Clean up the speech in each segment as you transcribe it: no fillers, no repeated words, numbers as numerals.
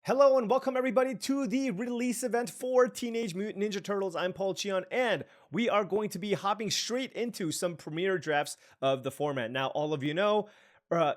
Hello and welcome everybody to the release event for Teenage Mutant Ninja Turtles. I'm Paul Cheon and we are going to be hopping straight into some premiere drafts of the format. Now, all of you know,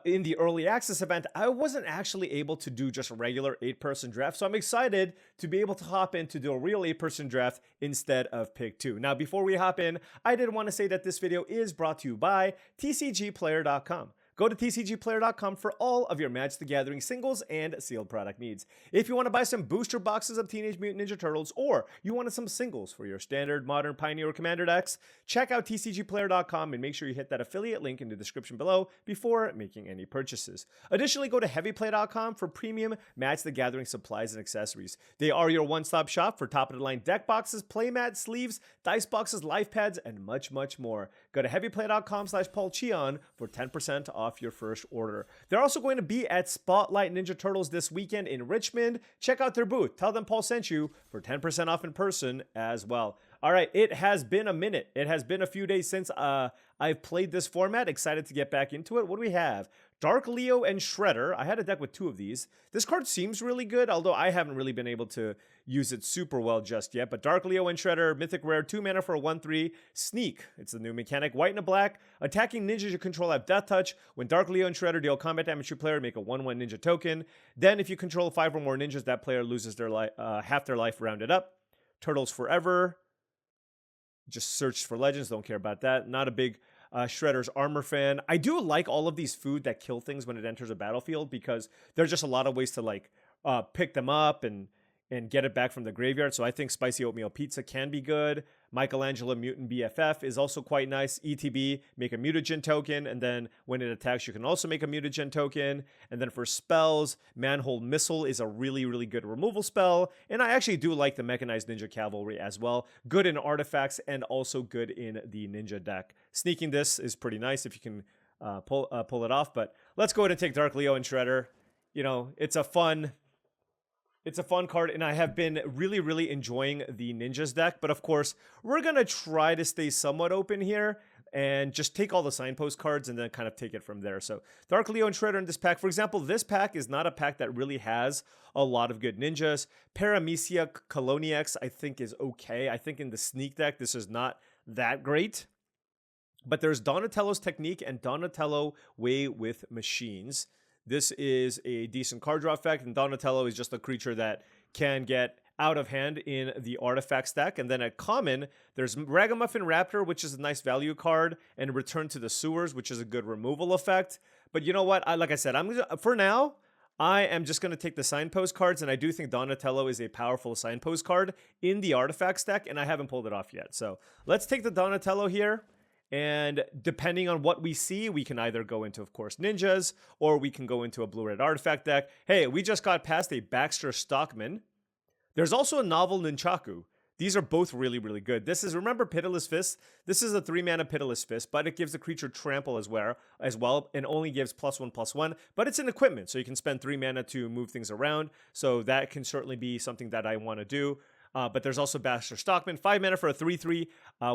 in the early access event, I wasn't actually able to do just a regular 8-person draft, so I'm excited to be able to hop in to do a real 8-person draft instead of pick 2. Now, before we hop in, I did want to say that this video is brought to you by TCGplayer.com. Go to TCGplayer.com for all of your Magic the Gathering singles and sealed product needs. If you want to buy some booster boxes of Teenage Mutant Ninja Turtles, or you wanted some singles for your standard, modern, Pioneer, or Commander decks, check out TCGplayer.com and make sure you hit that affiliate link in the description below before making any purchases. Additionally, go to HeavyPlay.com for premium Magic the Gathering supplies and accessories. They are your one-stop shop for top-of-the-line deck boxes, playmats, sleeves, dice boxes, life pads, and much, much more. Go to HeavyPlay.com/paulcheon for 10% off your first order. They're also going to be at Spotlight Ninja Turtles this weekend in Richmond. Check out their booth. Tell them Paul sent you for 10% off in person as well. All right, it has been a minute. It has been a few days since I've played this format. Excited to get back into it. What do we have? Dark Leo and Shredder. I had a deck with 2 of these. This card seems really good, although I haven't really been able to use it super well just yet. But Dark Leo and Shredder, Mythic Rare, 2 mana for a 1/3. Sneak. It's a new mechanic. White and a black. Attacking ninjas you control have Death Touch. When Dark Leo and Shredder deal combat damage to your player, make a 1/1 ninja token. Then if you control 5 or more ninjas, that player loses their half their life rounded up. Turtles Forever. Just search for legends. Don't care about that. Not a big Shredder's Armor fan. I do like all of these food that kill things when it enters a battlefield because there's just a lot of ways to like pick them up and get it back from the graveyard. So I think Spicy Oatmeal Pizza can be good. Michelangelo Mutant BFF is also quite nice. ETB, make a mutagen token, and then when it attacks, you can also make a mutagen token. And then for spells, Manhole Missile is a really, really good removal spell. And I actually do like the Mechanized Ninja Cavalry as well. Good in artifacts and also good in the ninja deck. Sneaking this is pretty nice if you can pull it off. But let's go ahead and take Dark Leo and Shredder. You know, it's a fun card, and I have been really, really enjoying the Ninjas deck. But of course, we're going to try to stay somewhat open here and just take all the signpost cards and then kind of take it from there. So Dark Leo and Shredder in this pack. For example, this pack is not a pack that really has a lot of good ninjas. Paramecia Coloniax, I think, is okay. I think in the Sneak deck, this is not that great. But there's Donatello's Technique and Donatello Way with Machines. This is a decent card draw effect, and Donatello is just a creature that can get out of hand in the artifact stack. And then at common, there's Ragamuffin Raptor, which is a nice value card, and Return to the Sewers, which is a good removal effect. But you know what? Like I said, for now, I am just going to take the signpost cards, and I do think Donatello is a powerful signpost card in the artifact stack, and I haven't pulled it off yet. So let's take the Donatello here. And depending on what we see, we can either go into, of course, ninjas, or we can go into a blue-red artifact deck. Hey, we just got past a Baxter Stockman. There's also a novel Nunchaku. These are both really, really good. This is, remember Pitiless Fist? This is a 3-mana Pitiless Fist, but it gives the creature trample as well, and only gives +1/+1. But it's an equipment, so you can spend 3 mana to move things around. So that can certainly be something that I want to do. But there's also Baxter Stockman, 5 mana for a 3/3.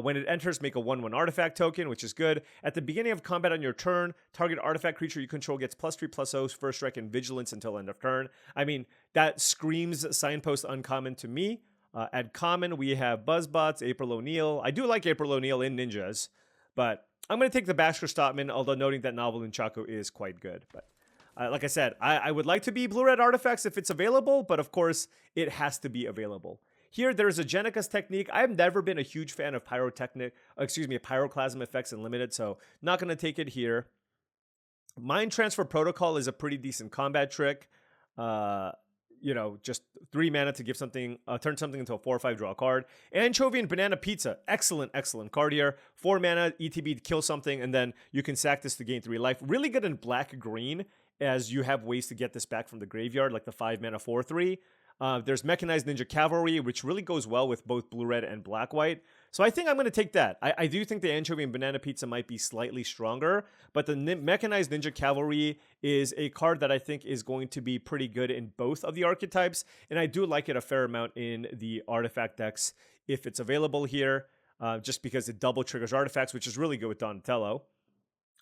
When it enters, make a 1/1 artifact token, which is good. At the beginning of combat on your turn, target artifact creature you control gets +3/+0, first strike, and vigilance until end of turn. I mean, that screams signpost uncommon to me. At common, we have Buzzbots, April O'Neil. I do like April O'Neil in ninjas, but I'm going to take the Baxter Stockman, although noting that novel Nunchaku is quite good. But like I said, I would like to be blue-red artifacts if it's available, but of course, it has to be available. Here, there's a Jenicus Technique. I've never been a huge fan of Pyroclasm effects in Limited, so not going to take it here. Mind Transfer Protocol is a pretty decent combat trick. You know, just 3 mana to give something, turn something into a 4 or 5 draw card. Anchovy and Banana Pizza. Excellent, excellent card here. 4 mana, ETB to kill something, and then you can sack this to gain 3 life. Really good in black-green, as you have ways to get this back from the graveyard, like the 5 mana 4/3. There's Mechanized Ninja Cavalry, which really goes well with both blue-red and black-white. So I think I'm going to take that. I do think the Anchovy and Banana Pizza might be slightly stronger, but the Mechanized Ninja Cavalry is a card that I think is going to be pretty good in both of the archetypes, and I do like it a fair amount in the artifact decks if it's available here, just because it double triggers artifacts, which is really good with Donatello.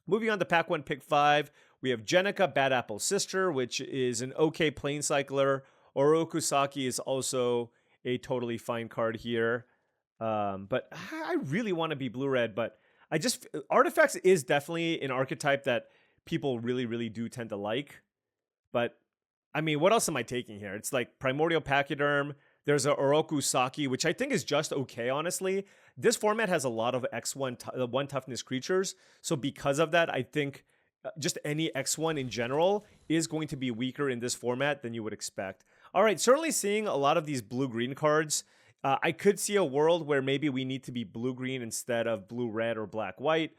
Moving on to pack 1, pick 5, we have Jenica, Bad Apple's Sister, which is an okay Planecycler Orokusaki is also a totally fine card here. But I really want to be blue-red, but I just Artifacts is definitely an archetype that people really, really do tend to like. But I mean, what else am I taking here? It's like Primordial Pachyderm. There's a Orokusaki, which I think is just okay, honestly. This format has a lot of X1 one toughness creatures, so because of that, I think just any X1 in general is going to be weaker in this format than you would expect. All right, certainly seeing a lot of these blue-green cards. I could see a world where maybe we need to be blue-green instead of blue-red or black-white.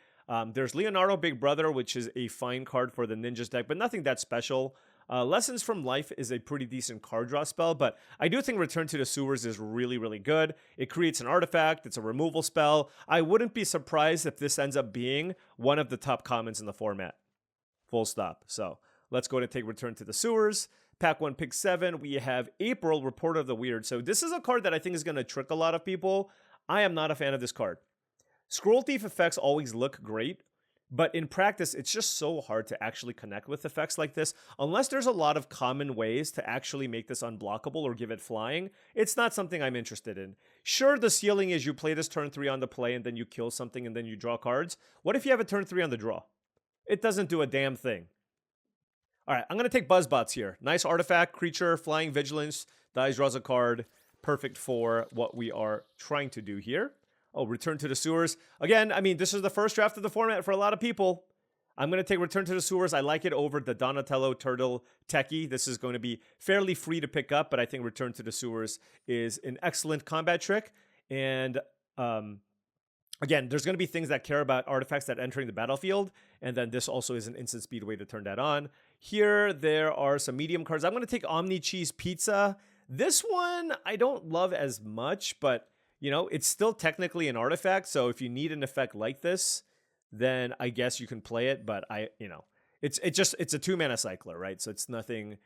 There's Leonardo Big Brother, which is a fine card for the Ninjas deck, but nothing that special. Lessons from Life is a pretty decent card draw spell, but I do think Return to the Sewers is really, really good. It creates an artifact. It's a removal spell. I wouldn't be surprised if this ends up being one of the top commons in the format. Full stop. So let's go to take Return to the Sewers. Pack 1, pick 7. We have April, Report of the Weird. So this is a card that I think is going to trick a lot of people. I am not a fan of this card. Scroll Thief effects always look great, but in practice, it's just so hard to actually connect with effects like this. Unless there's a lot of common ways to actually make this unblockable or give it flying, it's not something I'm interested in. Sure, the ceiling is you play this turn 3 on the play and then you kill something and then you draw cards. What if you have a turn 3 on the draw? It doesn't do a damn thing. All right, I'm going to take Buzzbots here. Nice artifact, creature, flying vigilance, dies, draws a card. Perfect for what we are trying to do here. Oh, Return to the Sewers. Again, I mean, this is the first draft of the format for a lot of people. I'm going to take Return to the Sewers. I like it over the Donatello Turtle Techie. This is going to be fairly free to pick up, but I think Return to the Sewers is an excellent combat trick. And again, there's going to be things that care about artifacts that entering the battlefield, and then this also is an instant speed way to turn that on. Here, there are some medium cards. I'm going to take Omni Cheese Pizza. This one, I don't love as much, but, you know, it's still technically an artifact, so if you need an effect like this, then I guess you can play it, but it's a 2-mana cycler, right? So it's nothing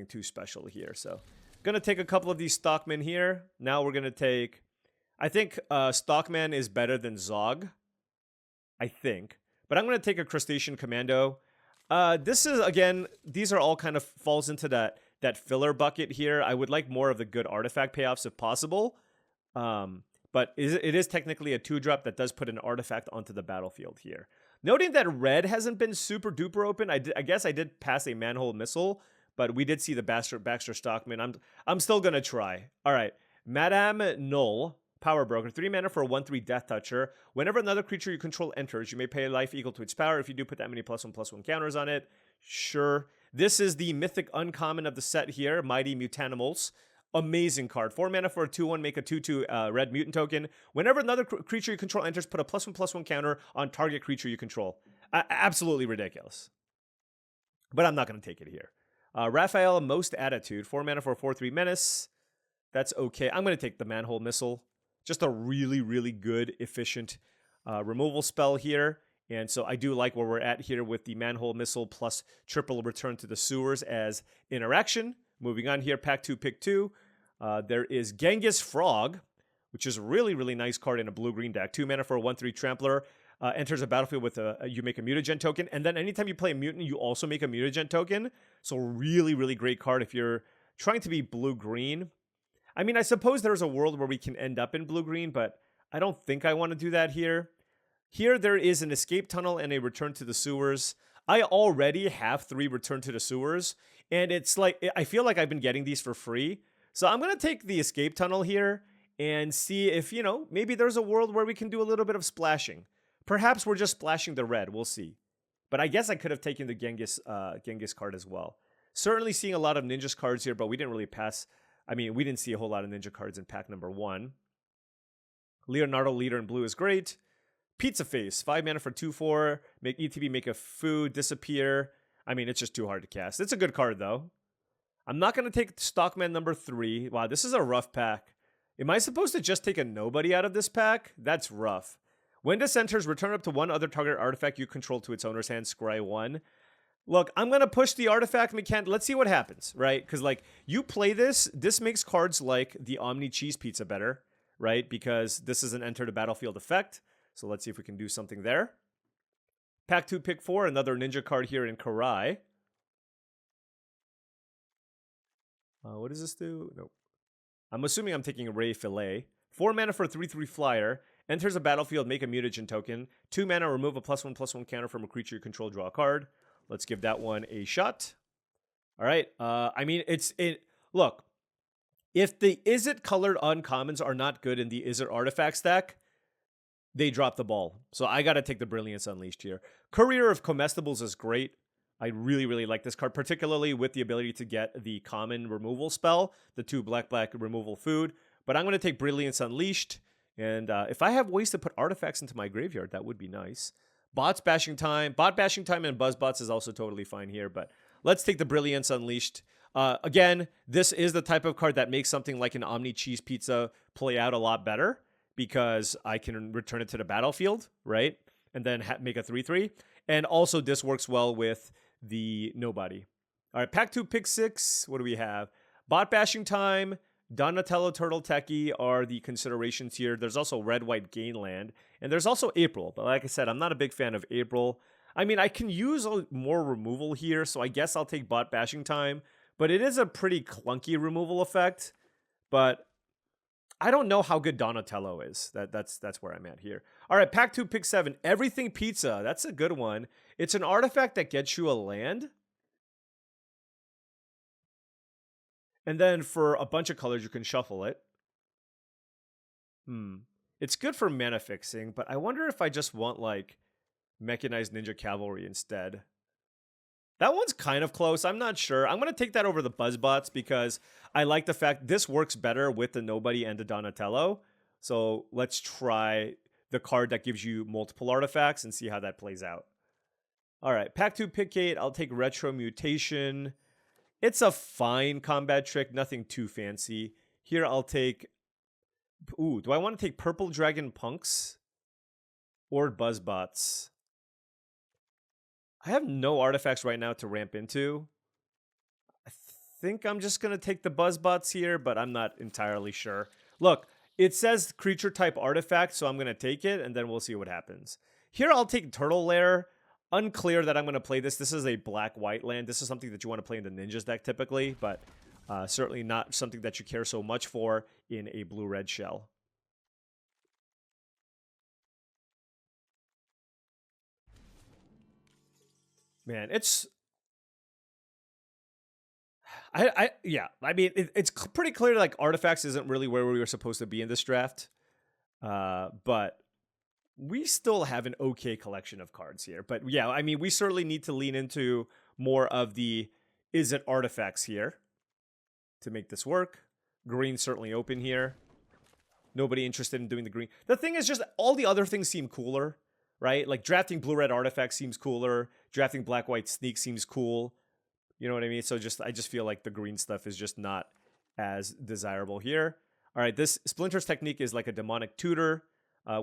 too special here. So going to take a couple of these Stockmen here. Now we're going to take... I think Stockman is better than Zog, I think. But I'm going to take a Crustacean Commando. This is, again, these are all kind of falls into that filler bucket here. I would like more of the good artifact payoffs if possible. But it is technically a 2-drop that does put an artifact onto the battlefield here. Noting that red hasn't been super duper open. I guess I did pass a Manhole Missile, but we did see the Baxter Stockman. I'm still going to try. All right. Madame Null. Power Broker, 3 mana for a 1/3 Death Toucher. Whenever another creature you control enters, you may pay a life equal to its power. If you do, put that many +1/+1 counters on it. Sure. This is the mythic uncommon of the set here, Mighty Mutanimals. Amazing card. 4 mana for a 2/1, make a 2/2 red mutant token. Whenever another creature you control enters, put a +1/+1 counter on target creature you control. Absolutely ridiculous. But I'm not going to take it here. Raphael, Most Attitude, 4 mana for a 4/3 Menace. That's okay. I'm going to take the Manhole Missile. Just a really, really good, efficient removal spell here. And so I do like where we're at here with the Manhole Missile plus triple Return to the Sewers as interaction. Moving on here, pack 2, pick 2. There is Genghis Frog, which is a really, really nice card in a blue-green deck. 2 mana for a 1/3 Trampler. Enters a battlefield with you make a mutagen token. And then anytime you play a mutant, you also make a mutagen token. So really, really great card if you're trying to be blue-green. I mean, I suppose there's a world where we can end up in blue-green, but I don't think I want to do that here. Here, there is an Escape Tunnel and a Return to the Sewers. I already have 3 Return to the Sewers, and it's like, I feel like I've been getting these for free. So I'm going to take the Escape Tunnel here and see if, maybe there's a world where we can do a little bit of splashing. Perhaps we're just splashing the red. We'll see. But I guess I could have taken the Genghis card as well. Certainly seeing a lot of Ninjas cards here, but we didn't really pass... I mean, we didn't see a whole lot of Ninja cards in pack number 1. Leonardo Leader in blue is great. Pizza Face, 5 mana for 2/4. Make ETB, make a food, disappear. I mean, it's just too hard to cast. It's a good card, though. I'm not going to take Stockman number 3. Wow, this is a rough pack. Am I supposed to just take a nobody out of this pack? That's rough. When this enters, return up to 1 other target artifact you control to its owner's hand, scry 1. Look, I'm going to push the artifact mechanic. Let's see what happens, right? Because, you play this makes cards like the Omni Cheese Pizza better, right? Because this is an enter the battlefield effect. So let's see if we can do something there. Pack 2, pick 4, another ninja card here in Karai. What does this do? Nope. I'm assuming I'm taking Ray Fillet. 4 mana for a 3/3 flyer. Enters a battlefield, make a mutagen token. 2 mana, remove a +1/+1 counter from a creature you control, draw a card. Let's give that one a shot. All right. I mean, look, if the Izzet colored uncommons are not good in the Izzet artifact stack, they drop the ball. So I got to take the Brilliance Unleashed here. Courier of Comestibles is great. I really, really like this card, particularly with the ability to get the common removal spell, the 2 black removal food. But I'm going to take Brilliance Unleashed. And if I have ways to put artifacts into my graveyard, that would be nice. Bot Bashing Time and Buzzbots is also totally fine here. But let's take the Brilliance Unleashed. Again, this is the type of card that makes something like an Omni Cheese Pizza play out a lot better, because I can return it to the battlefield, right? And then make a 3/3. And also this works well with the Nobody. All right, pack 2, pick 6. What do we have? Bot Bashing Time, Donatello Turtle Techie are the considerations here. There's also Red White Gainland, and there's also April. But like I said, I'm not a big fan of April. I mean, I can use more removal here, so I guess I'll take Bot Bashing Time. But it is a pretty clunky removal effect. But I don't know how good Donatello is. That's where I'm at here. All right, pack 2, pick 7. Everything Pizza. That's a good one. It's an artifact that gets you a land. And then for a bunch of colors, you can shuffle it. It's good for mana fixing, but I wonder if I just want, like, Mechanized Ninja Cavalry instead. That one's kind of close. I'm not sure. I'm going to take that over the Buzzbots because I like the fact this works better with the Nobody and the Donatello. So let's try the card that gives you multiple artifacts and see how that plays out. All right, pack 2, pick 8. I'll take Retro Mutation. It's a fine combat trick, nothing too fancy. Here I'll take... Ooh, do I want to take Purple Dragon Punks or Buzzbots? I have no artifacts right now to ramp into. I think I'm just going to take the Buzzbots here, but I'm not entirely sure. Look, it says creature type artifact, so I'm going to take it, and then we'll see what happens. Here I'll take Turtle Lair. Unclear that I'm going to play this. This is a black-white land. This is something that you want to play in the Ninjas deck typically, but certainly not something that you care so much for in a blue-red shell. Man, it's... yeah, I mean, it's pretty clear like artifacts isn't really where we were supposed to be in this draft. But we still have an okay collection of cards here. But yeah, I mean, we certainly need to lean into more of the Izzet artifacts here to make this work. Green certainly open here. Nobody interested in doing the green. The thing is just all the other things seem cooler, right? Like drafting blue-red artifacts seems cooler. Drafting black-white sneak seems cool. You know what I mean? So I just feel like the green stuff is just not as desirable here. All right, this Splinter's Technique is like a demonic tutor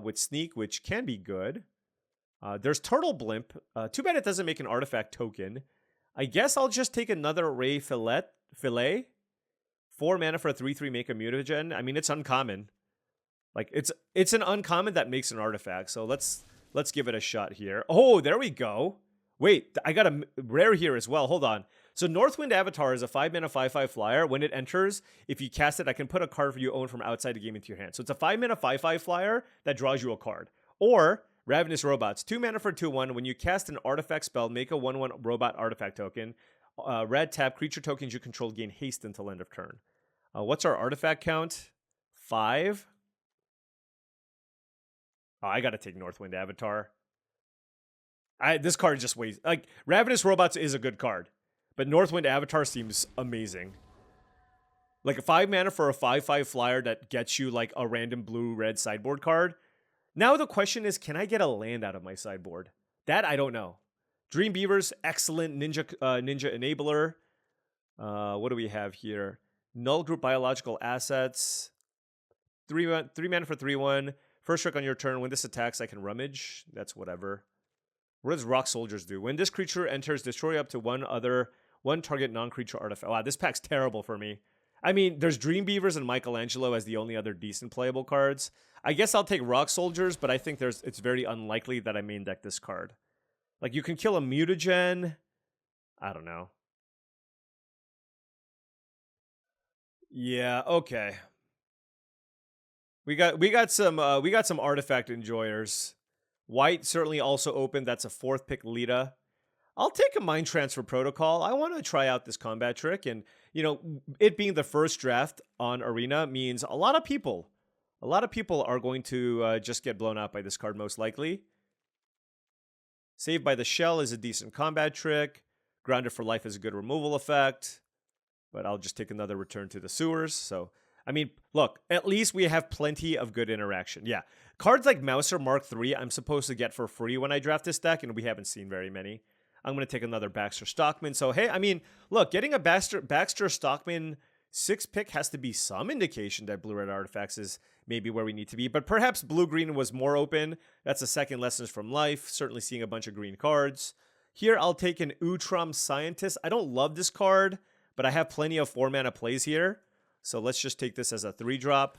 with sneak, which can be good. There's Turtle Blimp. Too bad it doesn't make an artifact token. I guess I'll just take another Ray Fillet. 4 mana for a 3/3 make a mutagen. I mean, it's uncommon. Like it's an uncommon that makes an artifact. So let's give it a shot here. Oh, there we go. Wait, I got a rare here as well. Hold on. So Northwind Avatar is a 5 mana 5/5 flyer. When it enters, if you cast it, I can put a card you own from outside the game into your hand. So it's a 5 mana 5/5 flyer that draws you a card. Or Ravenous Robots, 2 mana for 2/1. When you cast an artifact spell, make a 1/1 robot artifact token. Red tap, creature tokens you control gain haste until end of turn. What's our artifact count? 5? Oh, I gotta take Northwind Avatar. This card just weighs... Like, Ravenous Robots is a good card. But Northwind Avatar seems amazing. Like, a 5 mana for a 5/5 flyer that gets you, like, a random blue-red sideboard card. Now the question is, can I get a land out of my sideboard? That, I don't know. Dream Beavers, excellent Ninja Enabler. What do we have here? Null Group Biological Assets. 3 mana for 3/1. First trick on your turn. When this attacks, I can rummage. That's whatever. What does Rock Soldiers do? When this creature enters, destroy up to one target non-creature artifact. Wow, this pack's terrible for me. I mean, there's Dream Beavers and Michelangelo as the only other decent playable cards. I guess I'll take Rock Soldiers, but I think it's very unlikely that I main deck this card. Like, you can kill a mutagen. I don't know. Yeah, okay. We got some artifact enjoyers. White certainly also open. That's a 4th pick Lita. I'll take a Mind Transfer Protocol. I want to try out this combat trick. And, you know, it being the first draft on Arena means a lot of people are going to just get blown out by this card most likely. Saved by the Shell is a decent combat trick. Grounded for Life is a good removal effect. But I'll just take another Return to the Sewers. So, I mean, look, at least we have plenty of good interaction. Yeah, cards like Mouser Mark III I'm supposed to get for free when I draft this deck, and we haven't seen very many. I'm going to take another Baxter Stockman. So, hey, I mean, look, getting a Baxter Stockman 6th pick has to be some indication that Blue-Red Artifacts is maybe where we need to be. But perhaps Blue-Green was more open. That's a second Lessons from Life. Certainly seeing a bunch of green cards. Here, I'll take an Utrom Scientist. I don't love this card, but I have plenty of 4-mana plays here. So let's just take this as a 3-drop.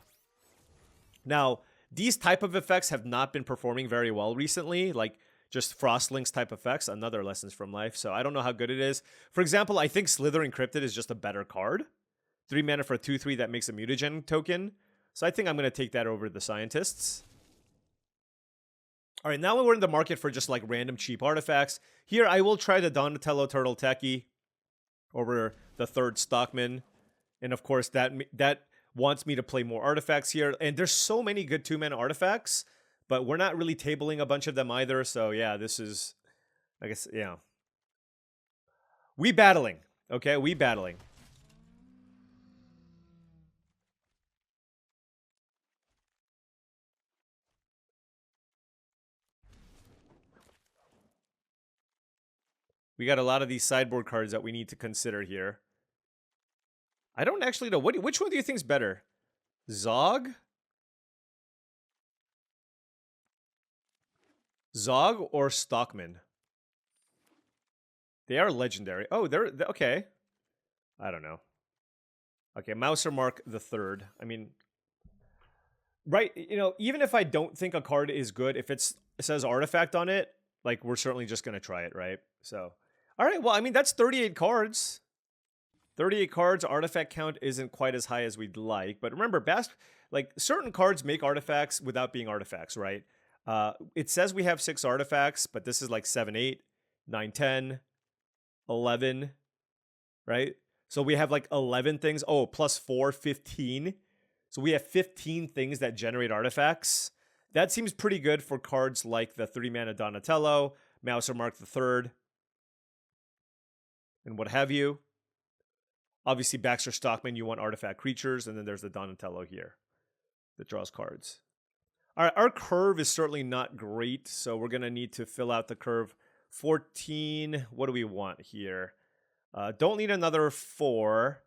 Now, these type of effects have not been performing very well recently. Like, just Frostlinks type effects, another Lessons from Life. So I don't know how good it is. For example, I think Slither Encrypted is just a better card. 3 mana for a 2/3 that makes a mutagen token. So I think I'm going to take that over the Scientists. All right, now we're in the market for just like random cheap artifacts. Here, I will try the Donatello Turtle Techie over the 3rd Stockman. And of course, that wants me to play more artifacts here. And there's so many good 2-mana artifacts, but we're not really tabling a bunch of them either. So yeah, this is, I guess, yeah. We battling, okay? We battling. We got a lot of these sideboard cards that we need to consider here. I don't actually know. Which one do you think is better? Zog? Zog or Stockman? They are legendary. Oh, they're okay. I don't know. Okay, Mouser Mark the 3rd. I mean, right, you know, even if I don't think a card is good, if it says artifact on it, like, we're certainly just going to try it, right? So, all right, well, I mean, that's 38 cards. 38 cards, artifact count isn't quite as high as we'd like. But remember, like, certain cards make artifacts without being artifacts, right? It says we have 6 artifacts, but this is like 7, 8, 9, 10, 11, right? So we have like 11 things. Oh, plus 4, 15. So we have 15 things that generate artifacts. That seems pretty good for cards like the 3-mana Donatello, Mouser Mark III, and what have you. Obviously, Baxter Stockman, you want artifact creatures, and then there's the Donatello here that draws cards. All right, our curve is certainly not great, so we're going to need to fill out the curve. 14, what do we want here? Don't need another 4.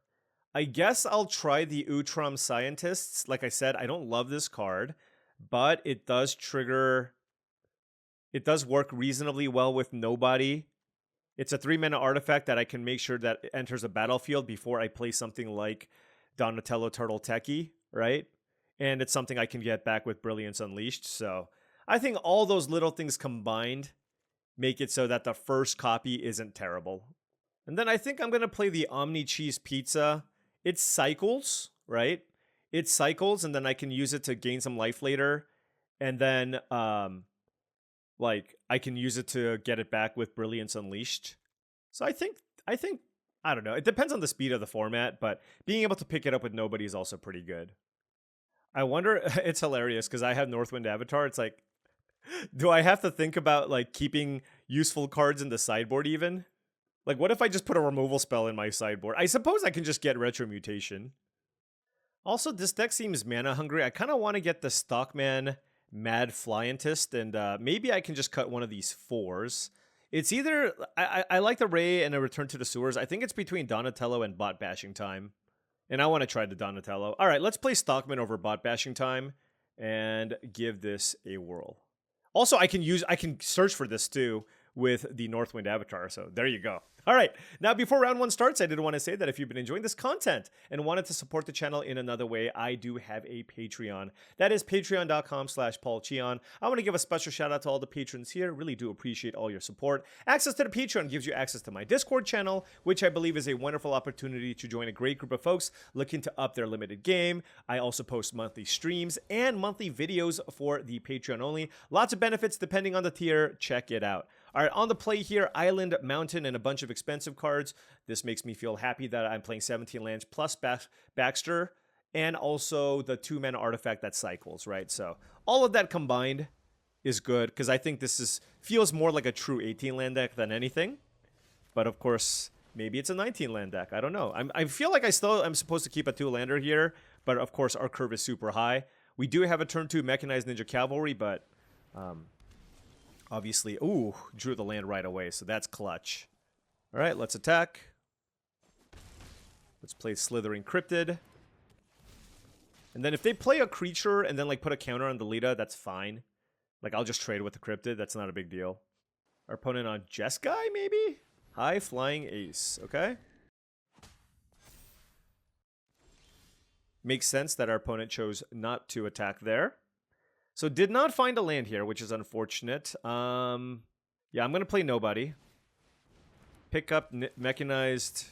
I guess I'll try the Utrom Scientists. Like I said, I don't love this card, but it does trigger... It does work reasonably well with nobody. It's a 3-mana artifact that I can make sure that it enters a battlefield before I play something like Donatello Turtle Techie, right? And it's something I can get back with Brilliance Unleashed. So I think all those little things combined make it so that the first copy isn't terrible. And then I think I'm going to play the Omni Cheese Pizza. It cycles, right? It cycles, and then I can use it to gain some life later. And then... like, I can use it to get it back with Brilliance Unleashed. So I think, I don't know. It depends on the speed of the format, but being able to pick it up with nobody is also pretty good. I wonder, it's hilarious, because I have Northwind Avatar. It's like, do I have to think about, like, keeping useful cards in the sideboard even? Like, what if I just put a removal spell in my sideboard? I suppose I can just get Retro Mutation. Also, this deck seems mana hungry. I kind of want to get the Stockman... Mad Flyantist, and maybe I can just cut one of these 4s. It's either... I like the Ray and a Return to the Sewers. I think it's between Donatello and Bot Bashing Time. And I want to try the Donatello. All right, let's play Stockman over Bot Bashing Time and give this a whirl. Also, I can search for this too with the Northwind Avatar, so there you go. All right, now before round one starts, I did want to say that if you've been enjoying this content and wanted to support the channel in another way, I do have a Patreon. That is patreon.com/paulcheon. I want to give a special shout out to all the patrons here. Really do appreciate all your support. Access to the Patreon gives you access to my Discord channel, which I believe is a wonderful opportunity to join a great group of folks looking to up their limited game. I also post monthly streams and monthly videos for the Patreon only. Lots of benefits depending on the tier. Check it out. All right, on the play here, Island, Mountain, and a bunch of expensive cards. This makes me feel happy that I'm playing 17 lands plus Baxter, and also the 2-mana artifact that cycles, right? So all of that combined is good, because I think this feels more like a true 18 land deck than anything. But of course, maybe it's a 19 land deck. I don't know. I feel like I'm supposed to keep a 2-lander here, but of course our curve is super high. We do have a turn 2 Mechanized Ninja Cavalry, but obviously, ooh, drew the land right away, so that's clutch. All right, let's attack. Let's play Slithering Cryptid. And then if they play a creature and then like put a counter on the Lita, that's fine. Like I'll just trade with the Cryptid, that's not a big deal. Our opponent on Jeskai, maybe? High Flying Ace, okay. Makes sense that our opponent chose not to attack there. So did not find a land here, which is unfortunate. Yeah, I'm going to play nobody. Pick up Mechanized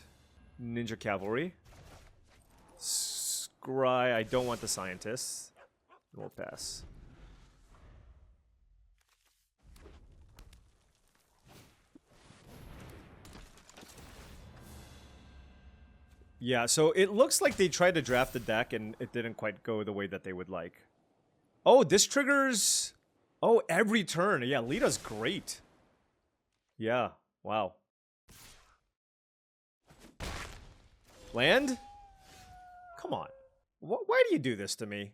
Ninja Cavalry. Scry, I don't want the Scientists. We'll pass. Yeah, so it looks like they tried to draft the deck and it didn't quite go the way that they would like. Oh, this triggers... Oh, every turn. Yeah, Lita's great. Yeah, wow. Land? Come on. Why do you do this to me?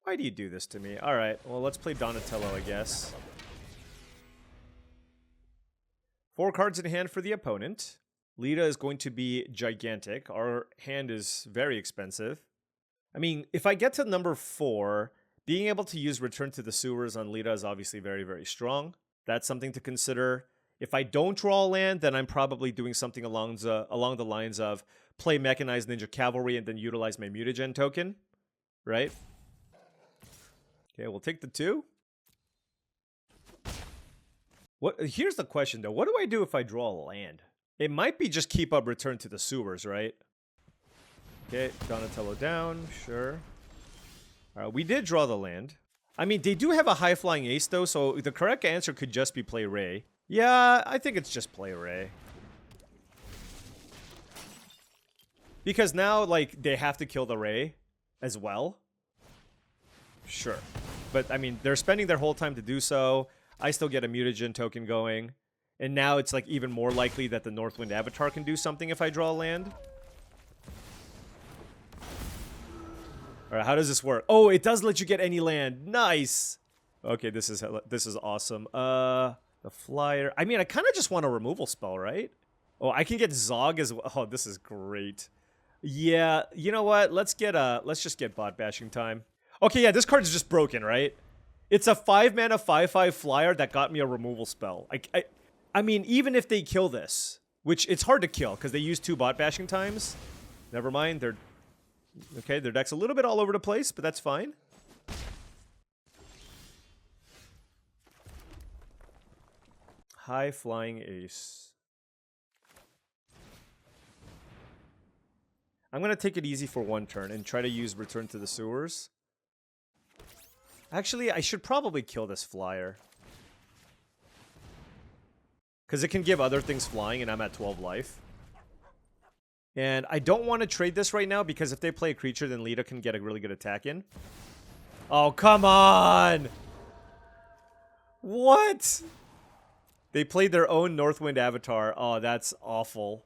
Why do you do this to me? Alright, well, let's play Donatello, I guess. 4 cards in hand for the opponent. Lita is going to be gigantic. Our hand is very expensive. I mean, if I get to number 4, being able to use Return to the Sewers on Lita is obviously very, very strong. That's something to consider. If I don't draw a land, then I'm probably doing something along the lines of play Mechanized Ninja Cavalry and then utilize my Mutagen token, right? Okay, we'll take the 2. Here's the question, though. What do I do if I draw a land? It might be just keep up Return to the Sewers, right? Okay, Donatello down, sure. Alright, we did draw the land. I mean, they do have a high-flying ace, though, so the correct answer could just be play Ray. Yeah, I think it's just play Ray. Because now, like, they have to kill the Ray as well. Sure. But, I mean, they're spending their whole time to do so. I still get a Mutagen token going. And now it's, like, even more likely that the Northwind Avatar can do something if I draw a land. Alright, how does this work? Oh, it does let you get any land. Nice! Okay, this is awesome. The flyer. I mean, I kind of just want a removal spell, right? Oh, I can get Zog as well. Oh, this is great. Yeah, you know what? Let's just get bot bashing time. Okay, yeah, this card is just broken, right? It's a 5-mana 5/5 flyer that got me a removal spell. I mean, even if they kill this, which it's hard to kill because they use 2 bot bashing times. Never mind, okay, their deck's a little bit all over the place, but that's fine. High Flying Ace. I'm going to take it easy for 1 turn and try to use Return to the Sewers. Actually, I should probably kill this flyer. Because it can give other things flying and I'm at 12 life. And I don't want to trade this right now because if they play a creature, then Lita can get a really good attack in. Oh, come on! What? They played their own Northwind Avatar. Oh, that's awful.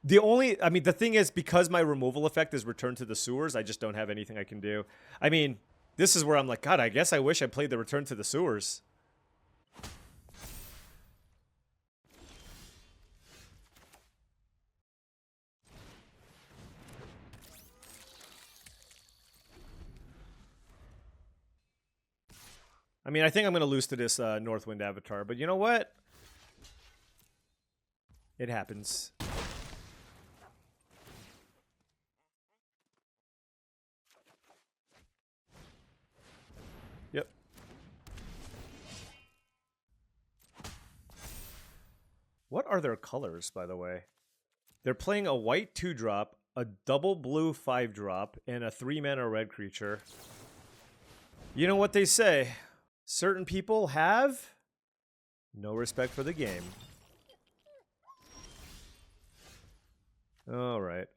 I mean, the thing is, because my removal effect is Return to the Sewers, I just don't have anything I can do. I mean, this is where I'm like, God, I guess I wish I played the Return to the Sewers. I mean, I think I'm going to lose to this Northwind Avatar, but you know what? It happens. Yep. What are their colors, by the way? They're playing a white 2-drop, a double blue 5-drop, and a 3-mana red creature. You know what they say? Certain people have no respect for the game. All right.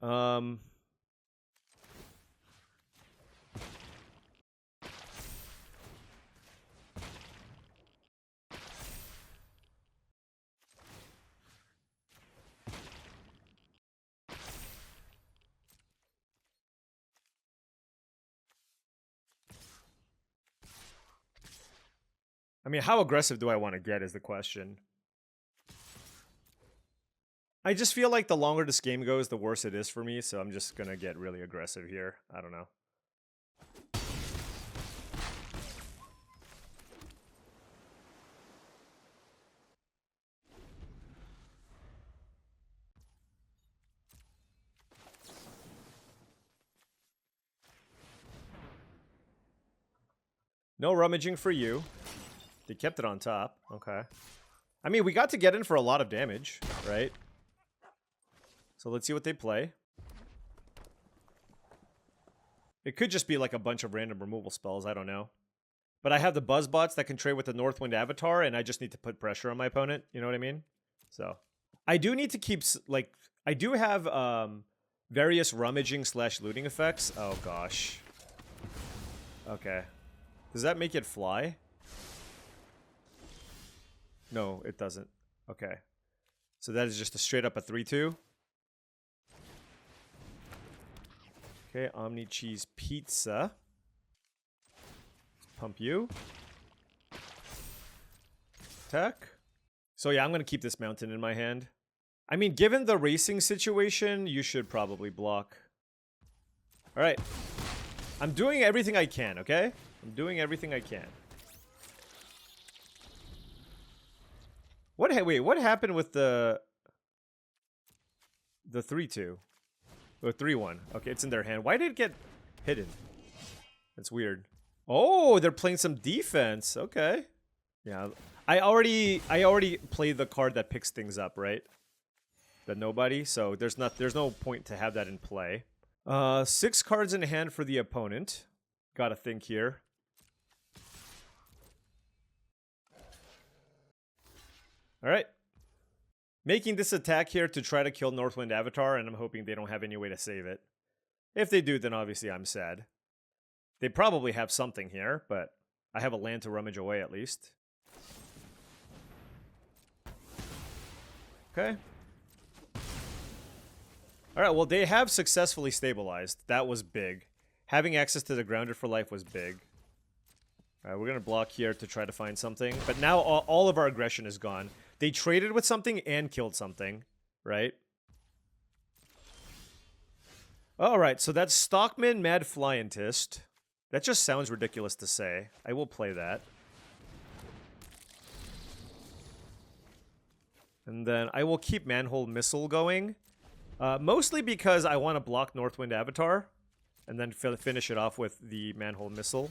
I mean, how aggressive do I want to get is the question. I just feel like the longer this game goes, the worse it is for me, so I'm just gonna get really aggressive here. I don't know. No rummaging for you. They kept it on top. Okay. I mean, we got to get in for a lot of damage, right? So let's see what they play. It could just be like a bunch of random removal spells. I don't know. But I have the Buzz Bots that can trade with the Northwind Avatar, and I just need to put pressure on my opponent. You know what I mean? So I do need to keep, like, I do have various rummaging / looting effects. Oh, gosh. Okay. Does that make it fly? No, it doesn't. Okay. So that is just a straight up a 3/2. Okay, Omni Cheese Pizza. Pump you. Attack. So yeah, I'm going to keep this mountain in my hand. I mean, given the racing situation, you should probably block. Alright. I'm doing everything I can, okay? I'm doing everything I can. Wait, what happened with the 3/2? Or 3/1. Okay, it's in their hand. Why did it get hidden? That's weird. Oh, they're playing some defense. Okay. Yeah. I already played the card that picks things up, right? The nobody. So there's no point to have that in play. 6 cards in hand for the opponent. Gotta think here. Alright. Making this attack here to try to kill Northwind Avatar, and I'm hoping they don't have any way to save it. If they do, then obviously I'm sad. They probably have something here, but I have a land to rummage away at least. Okay. Alright, well, they have successfully stabilized. That was big. Having access to the Grounded for Life was big. Alright, we're gonna block here to try to find something. But now all of our aggression is gone. They traded with something and killed something, right? Alright, so that's Stockman Mad Flyentist. That just sounds ridiculous to say. I will play that. And then I will keep Manhole Missile going. Mostly because I want to block Northwind Avatar. And then finish it off with the Manhole Missile.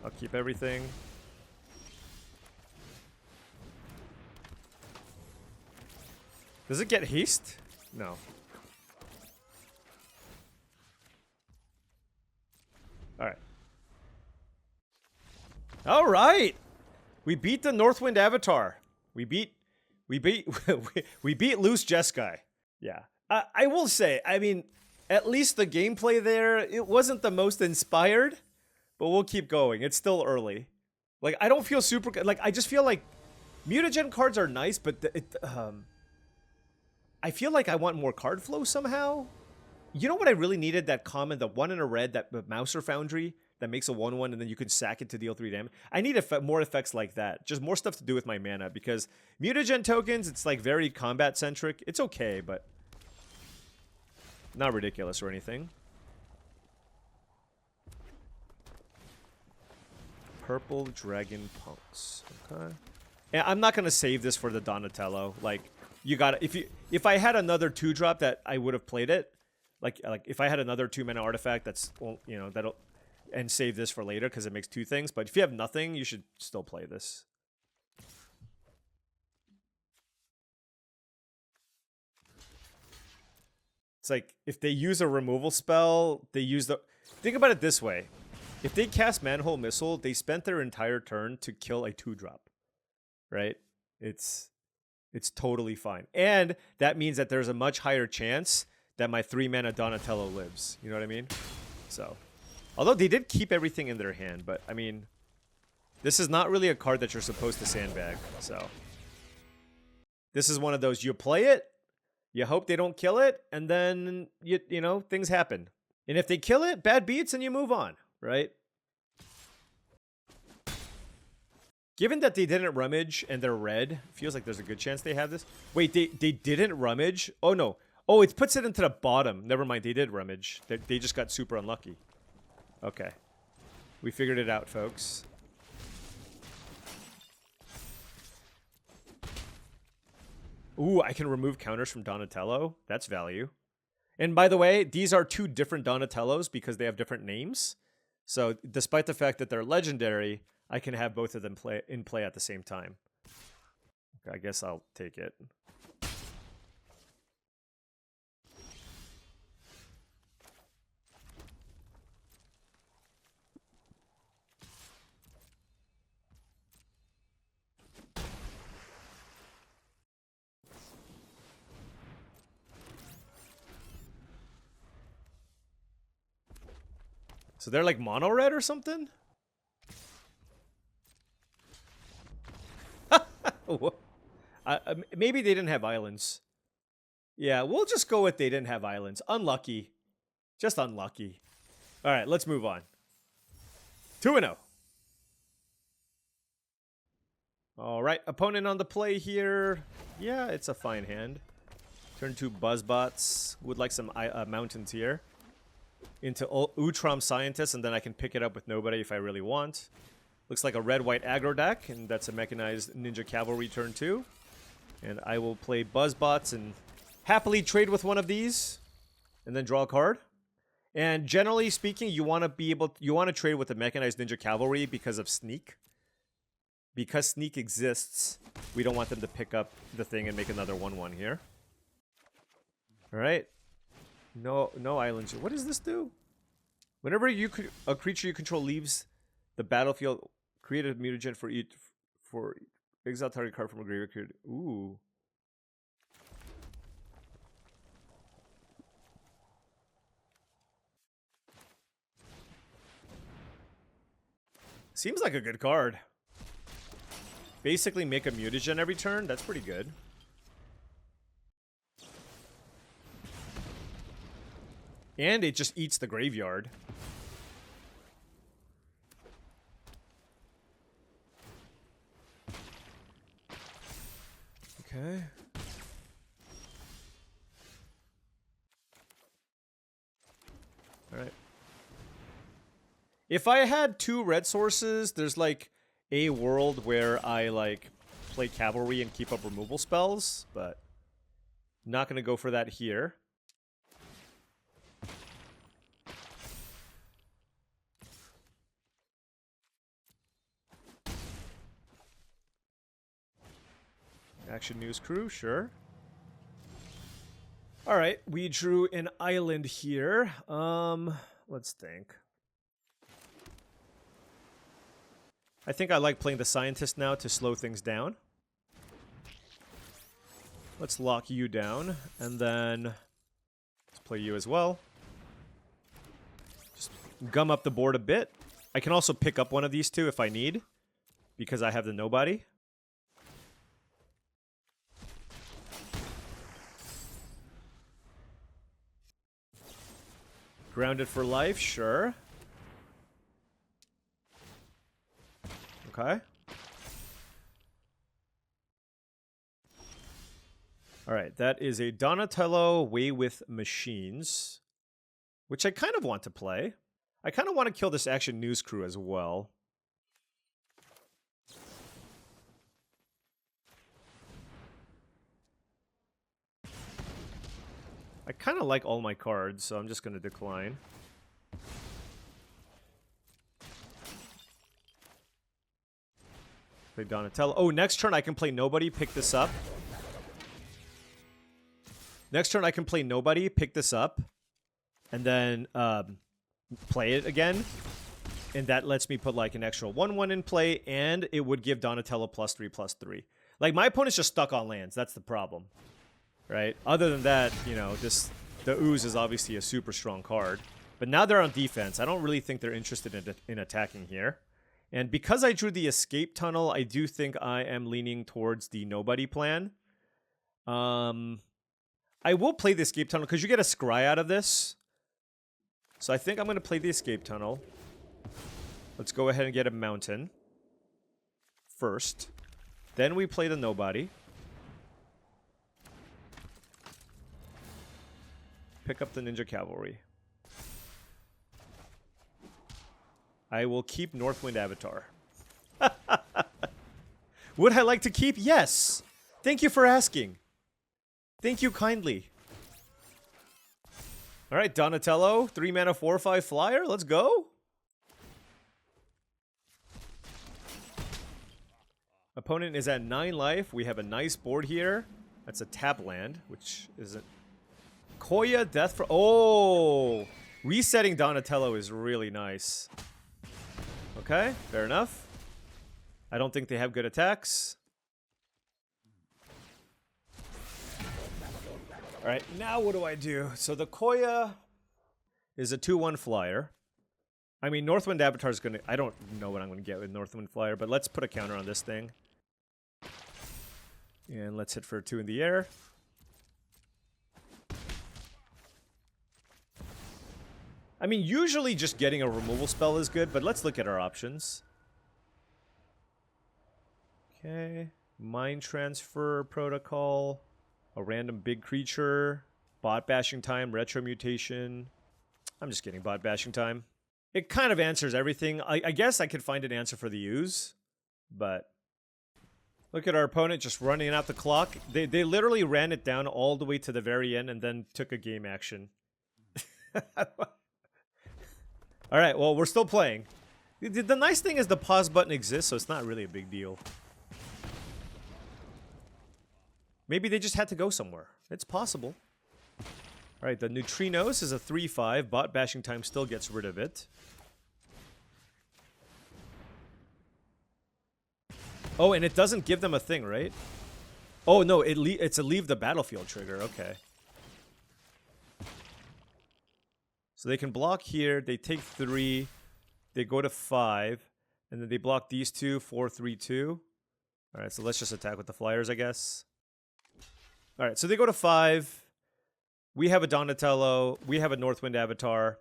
I'll keep everything. Does it get haste? No. Alright. Alright! We beat the Northwind Avatar. We beat we beat Loose Jeskai. Yeah. I will say, I mean, at least the gameplay there, it wasn't the most inspired, but we'll keep going. It's still early. Like, I don't feel super good. Like, I just feel like mutagen cards are nice, but I feel like I want more card flow somehow. You know what I really needed? That common, the 1 in a red, that Mouser Foundry that makes a 1/1 and then you can sack it to deal 3 damage. I need more effects like that. Just more stuff to do with my mana, because mutagen tokens, it's like very combat centric. It's okay, but not ridiculous or anything. Purple Dragon Punks. Okay. And I'm not gonna save this for the Donatello. Like, you gotta, if I had another 2-drop that I would have played it, like if I had another 2-mana artifact that's, you know, that'll, and save this for later because it makes 2 things. But if you have nothing, you should still play this. It's like, if they use a removal spell, they use the... Think about it this way. If they cast Manhole Missile, they spent their entire turn to kill a 2-drop. Right? It's totally fine. And that means that there's a much higher chance that my 3-mana Donatello lives. You know what I mean? So, although they did keep everything in their hand, but, I mean, this is not really a card that you're supposed to sandbag, so. This is one of those, you play it, you hope they don't kill it, and then, you know, things happen. And if they kill it, bad beats, and you move on, right? Given that they didn't rummage and they're red, feels like there's a good chance they have this. Wait, they didn't rummage? Oh, no. Oh, it puts it into the bottom. Never mind, they did rummage. They just got super unlucky. Okay. We figured it out, folks. Ooh, I can remove counters from Donatello. That's value. And by the way, these are 2 different Donatellos because they have different names. So despite the fact that they're legendary, I can have both of them in play at the same time. Okay, I guess I'll take it. So they're like mono red or something? Maybe they didn't have islands. Yeah, we'll just go with they didn't have islands. Unlucky. Just unlucky. All right, let's move on. 2-0. All right, opponent on the play here. Yeah, it's a fine hand. Turn 2 Buzzbots. Would like some mountains here. Into Utrom Scientist, and then I can pick it up with nobody if I really want. Looks like a red-white aggro deck, and that's a mechanized Ninja Cavalry turn 2. And I will play Buzzbots and happily trade with one of these, and then draw a card. And generally speaking, you want to trade with the mechanized Ninja Cavalry because of Sneak. Because Sneak exists, we don't want them to pick up the thing and make another 1/1 here. All right. No islands. What does this do? Whenever a creature you control leaves the battlefield, create a mutagen for exile target card from a graveyard. Ooh. Seems like a good card. Basically make a mutagen every turn. That's pretty good. And it just eats the graveyard. Okay. All right. If I had 2 red sources, there's like a world where I like play cavalry and keep up removal spells, but not going to go for that here. Action News Crew, sure. All right, we drew an island here. Let's think. I think I like playing the Scientist now to slow things down. Let's lock you down, and then let's play you as well. Just gum up the board a bit. I can also pick up one of these 2 if I need, because I have the nobody. Grounded for life, sure. Okay. Alright, that is a Donatello Way with Machines, which I kind of want to play. I kind of want to kill this Action News Crew as well. kind of like all my cards, so I'm just going to decline. Play Donatello. Oh, next turn I can play nobody, pick this up. Next turn I can play nobody, pick this up, and then play it again. And that lets me put like an extra 1/1 in play, and it would give Donatello +3/+3. Like, my opponent's just stuck on lands. That's the problem, right? Other than that, you know, the Ooze is obviously a super strong card. But now they're on defense. I don't really think they're interested in attacking here. And because I drew the Escape Tunnel, I do think I am leaning towards the Nobody plan. I will play the Escape Tunnel because you get a Scry out of this. So I think I'm going to play the Escape Tunnel. Let's go ahead and get a Mountain first. Then we play the Nobody. Pick up the Ninja Cavalry. I will keep Northwind Avatar. Would I like to keep? Yes! Thank you for asking. Thank you kindly. Alright, Donatello, 3 mana, 4/5 flyer. Let's go. Opponent is at 9 life. We have a nice board here. That's a tap land, which isn't... Koya, Death for... Oh! Resetting Donatello is really nice. Okay, fair enough. I don't think they have good attacks. Alright, now what do I do? So the Koya is a 2/1 flyer. I mean, Northwind Avatar is going to... I don't know what I'm going to get with Northwind Flyer, but let's put a counter on this thing. And let's hit for a 2 in the air. I mean, usually just getting a removal spell is good, but let's look at our options. Okay. Mind Transfer Protocol. A random big creature. Bot Bashing Time. Retro Mutation. I'm just kidding. Bot Bashing Time. It kind of answers everything. I guess I could find an answer for the use, but... Look at our opponent just running out the clock. They literally ran it down all the way to the very end and then took a game action. Alright, well, we're still playing. The nice thing is the pause button exists, so it's not really a big deal. Maybe they just had to go somewhere. It's possible. Alright, the Neutrinos is a 3/5. Bot Bashing Time still gets rid of it. Oh, and it doesn't give them a thing, right? Oh, no, it's a leave the battlefield trigger. Okay. So they can block here. They take 3. They go to 5. And then they block these 2. 4, 3, 2. Alright, so let's just attack with the flyers, I guess. Alright, so they go to 5. We have a Donatello. We have a Northwind Avatar.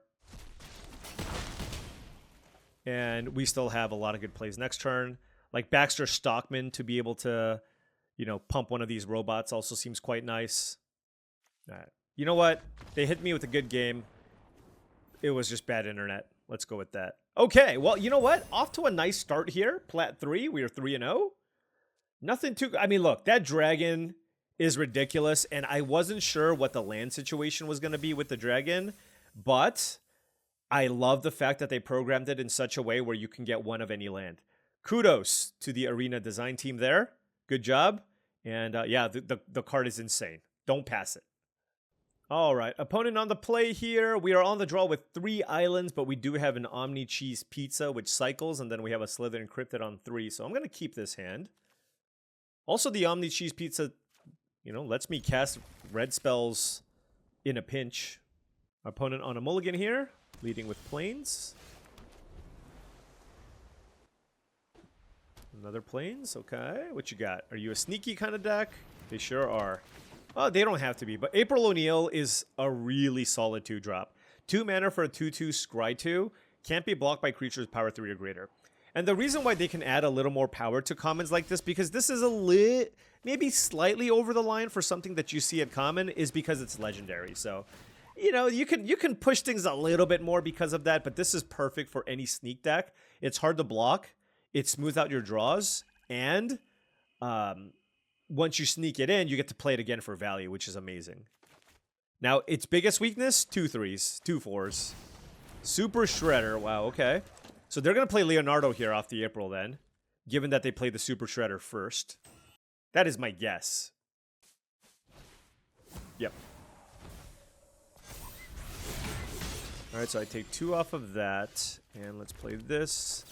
And we still have a lot of good plays next turn. Like Baxter Stockman to be able to, you know, pump one of these robots also seems quite nice. Alright. You know what? They hit me with a good game. It was just bad internet. Let's go with that. Okay, well, you know what? Off to a nice start here. Plat 3. We are 3-0. Nothing too... I mean, look, that dragon is ridiculous, and I wasn't sure what the land situation was going to be with the dragon, but I love the fact that they programmed it in such a way where you can get one of any land. Kudos to the Arena design team there. Good job. And yeah, the card is insane. Don't pass it. All right, opponent on the play here. We are on the draw with 3 islands, but we do have an Omni Cheese Pizza, which cycles, and then we have a Slytherin Cryptid on 3. So I'm going to keep this hand. Also, the Omni Cheese Pizza, you know, lets me cast red spells in a pinch. Opponent on a mulligan here, leading with Plains. Another Plains, okay. What you got? Are you a sneaky kind of deck? They sure are. Oh, they don't have to be, but April O'Neil is a really solid 2-drop. 2 mana for a 2/2 Scry 2. Can't be blocked by creatures power 3 or greater. And the reason why they can add a little more power to commons like this, because this is maybe slightly over the line for something that you see at common, is because it's legendary. So, you know, you can push things a little bit more because of that, but this is perfect for any sneak deck. It's hard to block. It smooths out your draws, and once you sneak it in, you get to play it again for value, which is amazing. Now, its biggest weakness, 2 3s, 2 4s. Super Shredder, wow, okay. So they're going to play Leonardo here off the April then, given that they played the Super Shredder first. That is my guess. Yep. Alright, so I take 2 off of that, and let's play this.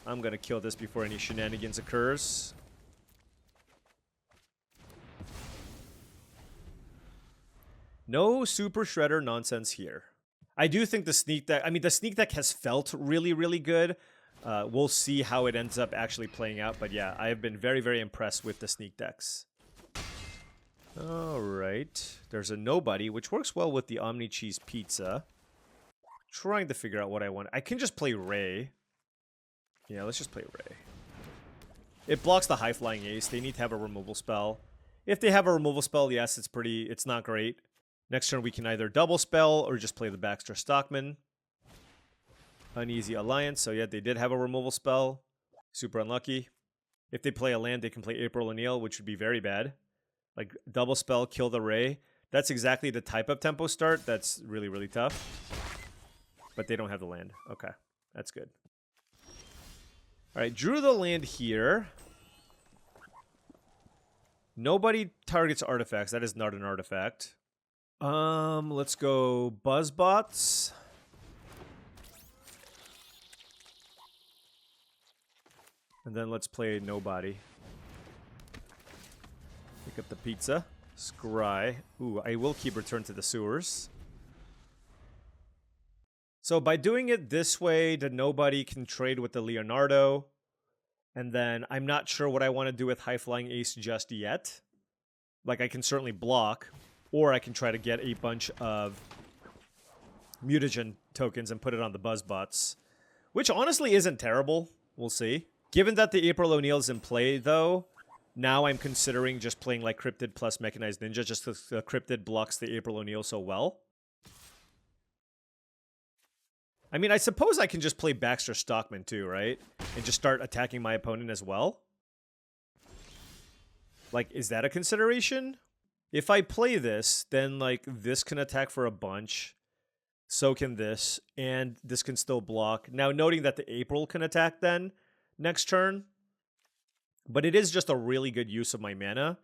I'm going to kill this before any shenanigans occurs. No Super Shredder nonsense here. I do think the sneak deck, I mean, the sneak deck has felt really, really good. We'll see how it ends up actually playing out. But yeah, I have been very, very impressed with the sneak decks. Alright. There's a nobody, which works well with the Omni Cheese Pizza. Trying to figure out what I want. I can just play Ray. Yeah, let's just play Ray. It blocks the High Flying Ace. They need to have a removal spell. If they have a removal spell, yes, it's not great. Next turn, we can either double spell or just play the Baxter Stockman. Uneasy Alliance. So yeah, they did have a removal spell. Super unlucky. If they play a land, they can play April O'Neil, which would be very bad. Like, double spell, kill the Ray. That's exactly the type of tempo start that's really, really tough. But they don't have the land. Okay, that's good. Alright, drew the land here. Nobody targets artifacts. That is not an artifact. Let's go Buzzbots. And then let's play Nobody. Pick up the pizza. Scry. Ooh, I will keep Return to the Sewers. So by doing it this way, the Nobody can trade with the Leonardo. And then I'm not sure what I want to do with High Flying Ace just yet. Like, I can certainly block. Or I can try to get a bunch of mutagen tokens and put it on the Buzzbots. Which honestly isn't terrible. We'll see. Given that the April O'Neil's in play, though, now I'm considering just playing like Cryptid plus Mechanized Ninja, just because the Cryptid blocks the April O'Neil so well. I mean, I suppose I can just play Baxter Stockman too, right? And just start attacking my opponent as well. Like, is that a consideration? If I play this, then like this can attack for a bunch. So can this. And this can still block. Now, noting that the April can attack then next turn. But it is just a really good use of my mana.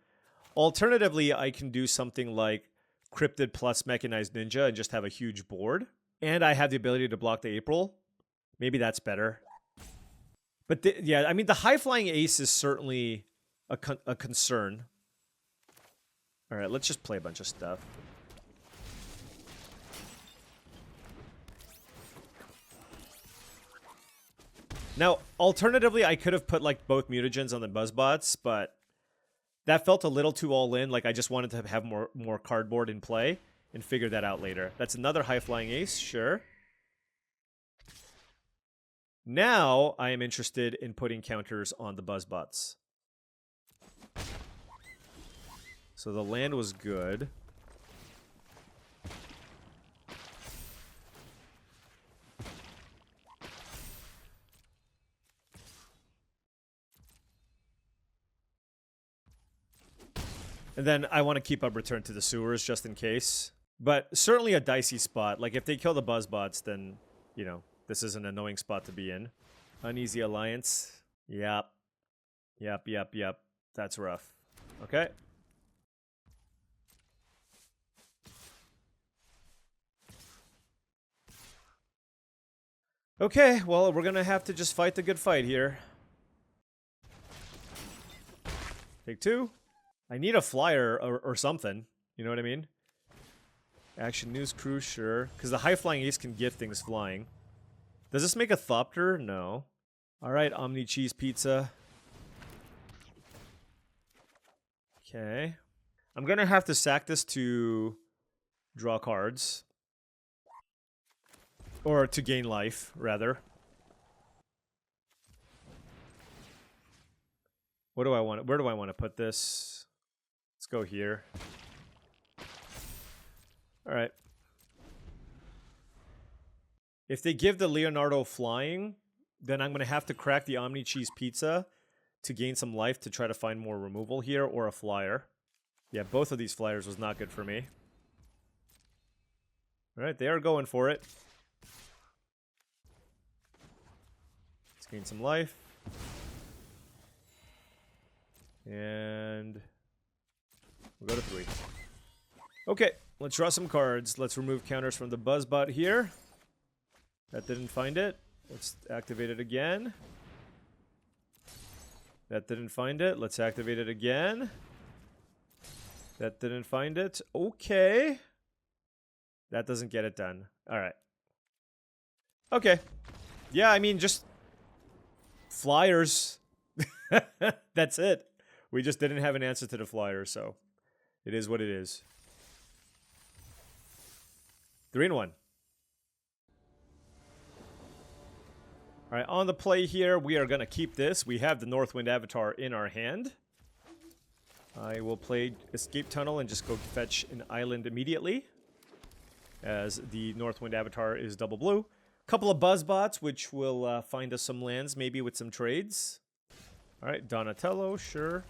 Alternatively, I can do something like Cryptid plus Mechanized Ninja and just have a huge board. And I have the ability to block the April. Maybe that's better. But yeah, I mean, the High Flying Ace is certainly a concern. Alright, let's just play a bunch of stuff. Now, alternatively, I could have put like both mutagens on the Buzzbots, but that felt a little too all in. Like, I just wanted to have more cardboard in play and figure that out later. That's another High Flying Ace, sure. Now, I am interested in putting counters on the Buzzbots. So the land was good. And then I want to keep up Return to the Sewers just in case. But certainly a dicey spot. Like, if they kill the Buzzbots, then, you know, this is an annoying spot to be in. Uneasy Alliance. Yep. Yep. That's rough. Okay. Okay, well, we're gonna have to just fight the good fight here. Take 2. I need a flyer or something. You know what I mean? Action News Crew, sure. Because the High Flying Ace can give things flying. Does this make a Thopter? No. Alright, Omni Cheese Pizza. Okay. I'm gonna have to sack this to draw cards. Or to gain life, rather. What do I want? Where do I want to put this? Let's go here. Alright. If they give the Leonardo flying, then I'm going to have to crack the Omni Cheese Pizza to gain some life to try to find more removal here, or a flyer. Yeah, both of these flyers was not good for me. All right, they are going for it. Let's gain some life. And we'll go to 3. Okay, let's draw some cards. Let's remove counters from the Buzzbot here. That didn't find it. Let's activate it again. That didn't find it. Let's activate it again. That didn't find it. Okay. That doesn't get it done. All right. Okay. Yeah, I mean, just flyers. That's it. We just didn't have an answer to the flyer, so it is what it is. 3-1. All right, on the play here, we are going to keep this. We have the Northwind Avatar in our hand. I will play Escape Tunnel and just go fetch an island immediately, as the Northwind Avatar is double blue. Couple of Buzzbots, which will find us some lands, maybe with some trades. All right, Donatello, sure.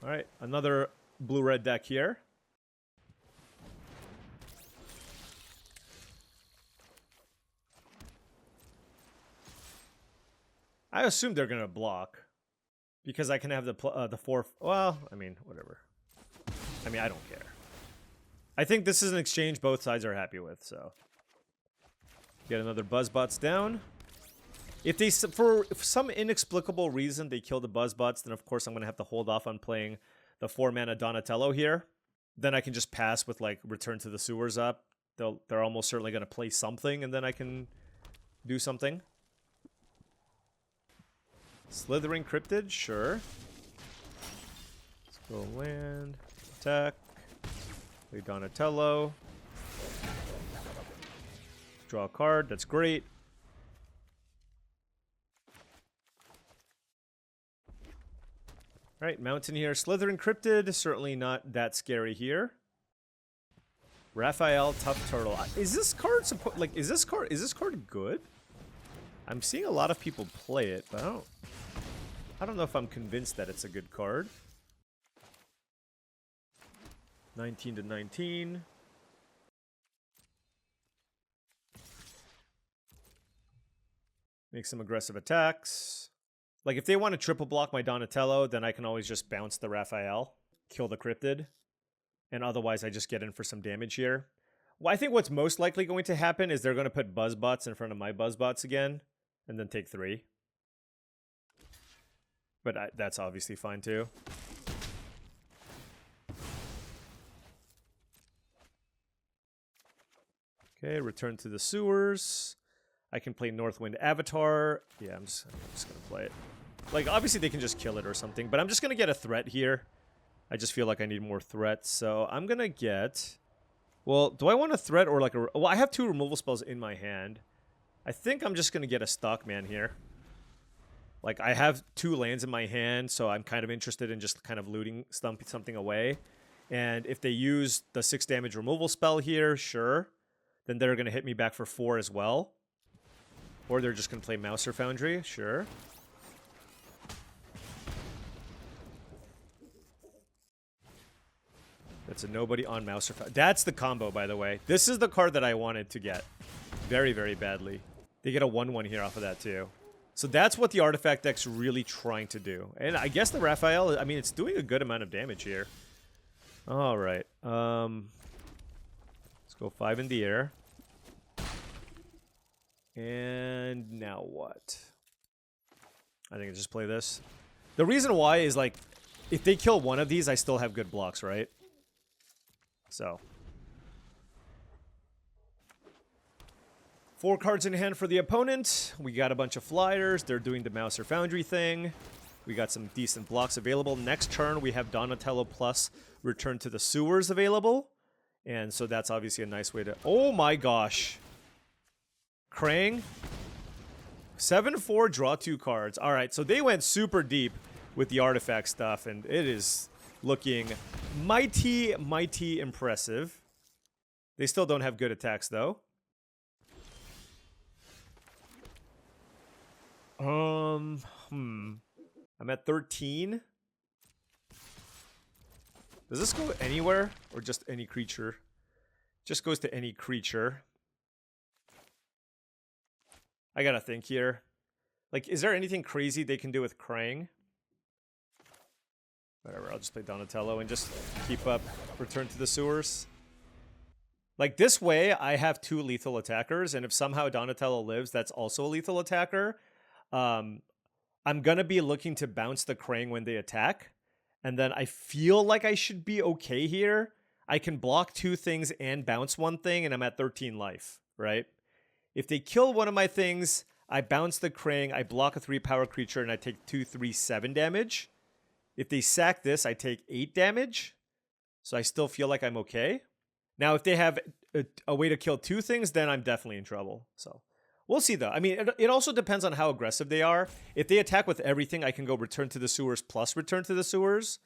All right, another blue-red deck here. I assume they're going to block, because I can have the 4... Well, I mean, whatever. I mean, I don't care. I think this is an exchange both sides are happy with, so... Get another Buzzbots down. If they, for some inexplicable reason, they kill the Buzzbots, then of course I'm going to have to hold off on playing the 4-mana Donatello here. Then I can just pass with, like, Return to the Sewers up. They're almost certainly going to play something, and then I can do something. Slithering Cryptid, sure. Let's go land, attack, play Donatello. Draw a card, that's great. Alright, Mountain here. Slithering Cryptid, certainly not that scary here. Raphael, Tough Turtle. Is this card is this card good? I'm seeing a lot of people play it, but I don't know if I'm convinced that it's a good card. 19 to 19. Make some aggressive attacks. Like, if they want to triple block my Donatello, then I can always just bounce the Raphael, kill the Cryptid, and otherwise I just get in for some damage here. Well, I think what's most likely going to happen is they're going to put Buzzbots in front of my Buzzbots again, and then take 3. But that's obviously fine too. Okay, Return to the Sewers. I can play Northwind Avatar. Yeah, I'm just gonna play it. Like, obviously they can just kill it or something, but I'm just gonna get a threat here. I just feel like I need more threats, so I'm gonna get... Well, do I want a threat or like a... Well, I have 2 removal spells in my hand. I think I'm just gonna get a Stockman here. Like, I have 2 lands in my hand, so I'm kind of interested in just kind of looting something away. And if they use the 6 damage removal spell here, sure. Then they're gonna hit me back for 4 as well. Or they're just gonna play Mouser Foundry, sure. That's a nobody on Mouser Foundry. That's the combo, by the way. This is the card that I wanted to get. Very, very badly. They get a 1-1 here off of that, too. So that's what the artifact deck's really trying to do. And I guess the Raphael, I mean, it's doing a good amount of damage here. Alright. Let's go 5 in the air. And now what? I think I just play this. The reason why is, like, if they kill one of these, I still have good blocks, right? So. 4 cards in hand for the opponent. We got a bunch of flyers. They're doing the Mouser Foundry thing. We got some decent blocks available. Next turn, we have Donatello plus Return to the Sewers available. And so that's obviously a nice way to... Oh my gosh. Krang. 7-4, draw 2 cards. Alright, so they went super deep with the artifact stuff, and it is looking mighty, mighty impressive. They still don't have good attacks, though. I'm at 13. Does this go anywhere or just any creature? Just goes to any creature. I gotta think here. Like, is there anything crazy they can do with Krang? Whatever, I'll just play Donatello and just keep up Return to the Sewers. Like, this way, I have 2 lethal attackers, and if somehow Donatello lives, that's also a lethal attacker. I'm gonna be looking to bounce the Krang when they attack, and then I feel like I should be okay here. I can block 2 things and bounce 1 thing, and I'm at 13 life, right? If they kill one of my things, I bounce the Krang, I block a 3-power creature, and I take 2, 3, 7 damage. If they sack this, I take 8 damage. So I still feel like I'm okay. Now, if they have a way to kill 2 things, then I'm definitely in trouble. So we'll see, though. I mean, it also depends on how aggressive they are. If they attack with everything, I can go Return to the Sewers plus Return to the Sewers.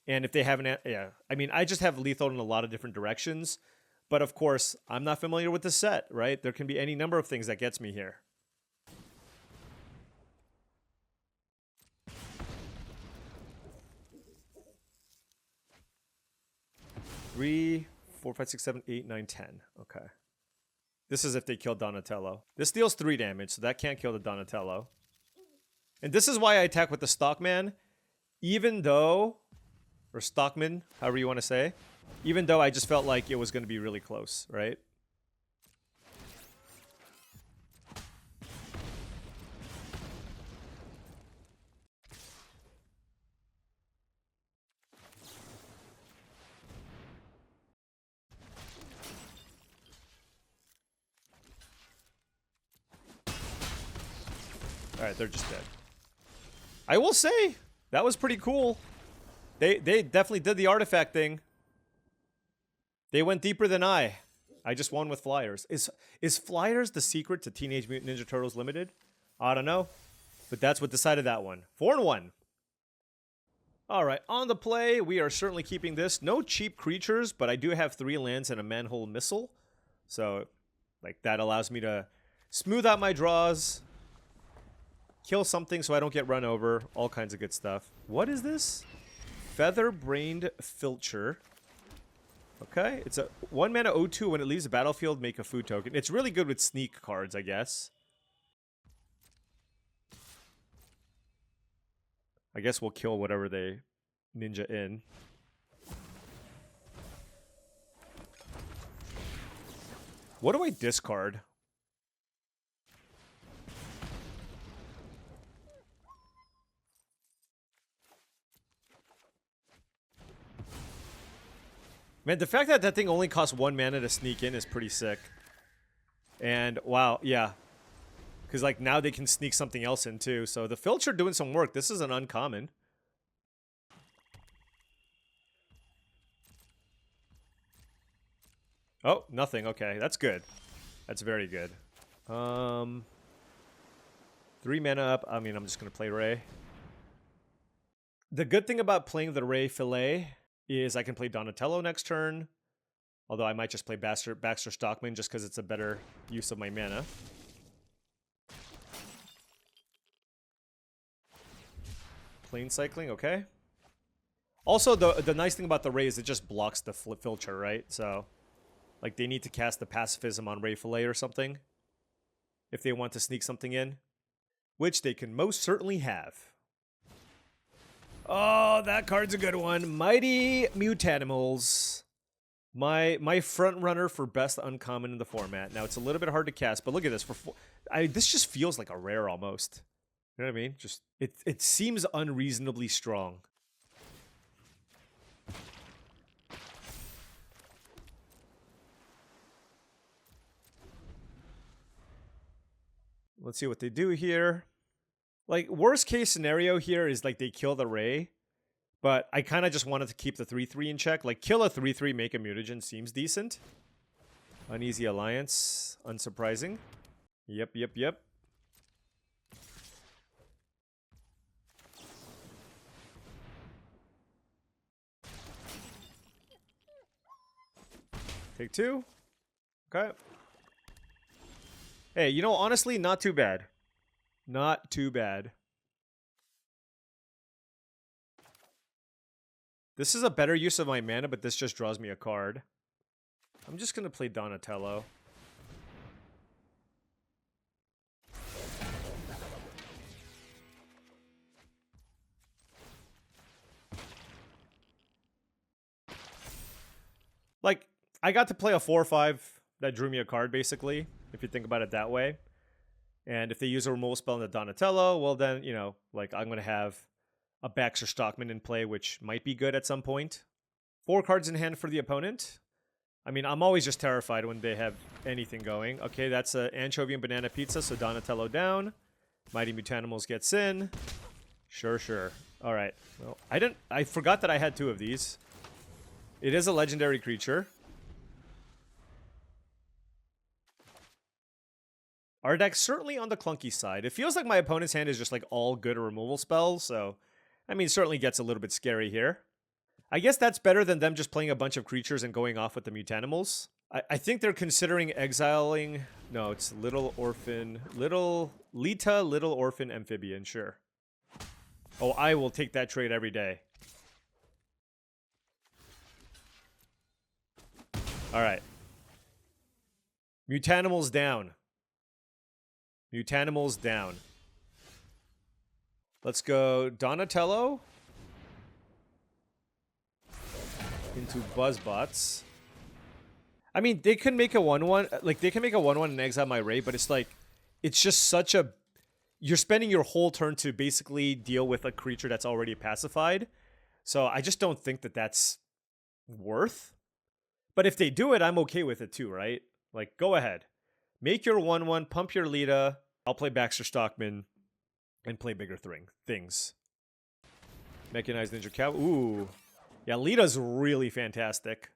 And if they have yeah, I mean, I just have lethal in a lot of different directions. But of course, I'm not familiar with the set, right? There can be any number of things that gets me here. 3, 4, 5, 6, 7, 8, 9, 10. Okay. This is if they kill Donatello. This deals 3 damage, so that can't kill the Donatello. And this is why I attack with the Stockman, even though, or Stockman, however you want to say, even though I just felt like it was going to be really close, right? Alright, they're just dead. I will say, that was pretty cool. They definitely did the artifact thing. They went deeper than I. I just won with Flyers. Is Flyers the secret to Teenage Mutant Ninja Turtles Limited? I don't know. But that's what decided that one. 4-1. Alright, on the play, we are certainly keeping this. No cheap creatures, but I do have 3 lands and a manhole missile. So, like, that allows me to smooth out my draws. Kill something so I don't get run over. All kinds of good stuff. What is this? Feather-brained Filcher. Okay, it's a 1 mana O2. When it leaves the battlefield, make a food token. It's really good with sneak cards, I guess. I guess we'll kill whatever they ninja in. What do I discard? Man, the fact that that thing only costs 1 mana to sneak in is pretty sick. And, wow, yeah. Because, like, now they can sneak something else in, too. So, the Filcher doing some work. This is an uncommon. Oh, nothing. Okay, that's good. That's very good. 3 mana up. I mean, I'm just going to play Ray. The good thing about playing the Ray Fillet is I can play Donatello next turn. Although I might just play Baxter Stockman just because it's a better use of my mana. Plane cycling, okay. Also, the nice thing about the Ray is it just blocks the Filcher, right? So, like, they need to cast the Pacifism on Ray Fillet or something if they want to sneak something in, which they can most certainly have. Oh, that card's a good one. Mighty Mutanimals. My front runner for best uncommon in the format. Now, it's a little bit hard to cast, but look at this. This just feels like a rare almost. You know what I mean? Just it seems unreasonably strong. Let's see what they do here. Like, worst case scenario here is, like, they kill the Ray. But I kind of just wanted to keep the 3-3 in check. Like, kill a 3-3, make a mutagen seems decent. Uneasy Alliance. Unsurprising. Yep. Take 2. Okay. Hey, you know, honestly, not too bad. Not too bad. This is a better use of my mana, but this just draws me a card. I'm just going to play Donatello. Like, I got to play a 4/5 that drew me a card, basically, if you think about it that way. And if they use a removal spell in the Donatello, well then, you know, like, I'm going to have a Baxter Stockman in play, which might be good at some point. 4 cards in hand for the opponent. I mean, I'm always just terrified when they have anything going. Okay, that's an anchovy and banana pizza, so Donatello down. Mighty Mutanimals gets in. Sure, sure. All right. Well, I forgot that I had 2 of these. It is a legendary creature. Our deck's certainly on the clunky side. It feels like my opponent's hand is just like all good removal spells, so I mean, it certainly gets a little bit scary here. I guess that's better than them just playing a bunch of creatures and going off with the Mutanimals. I think they're considering exiling... No, it's Little Orphan... Lita, Little Orphan Amphibian, sure. Oh, I will take that trade every day. Alright. Mutanimals down. Mutanimals down. Let's go Donatello into Buzzbots. I mean, they can make a 1/1, like they can make a 1/1 and exile my Ray, but it's like, it's just such a, you're spending your whole turn to basically deal with a creature that's already pacified. So I just don't think that that's worth. But if they do it, I'm okay with it too, right? Like, go ahead. Make your 1/1, pump your Lita. I'll play Baxter Stockman and play bigger things. Mechanized Ninja Cow. Ooh. Yeah, Lita's really fantastic.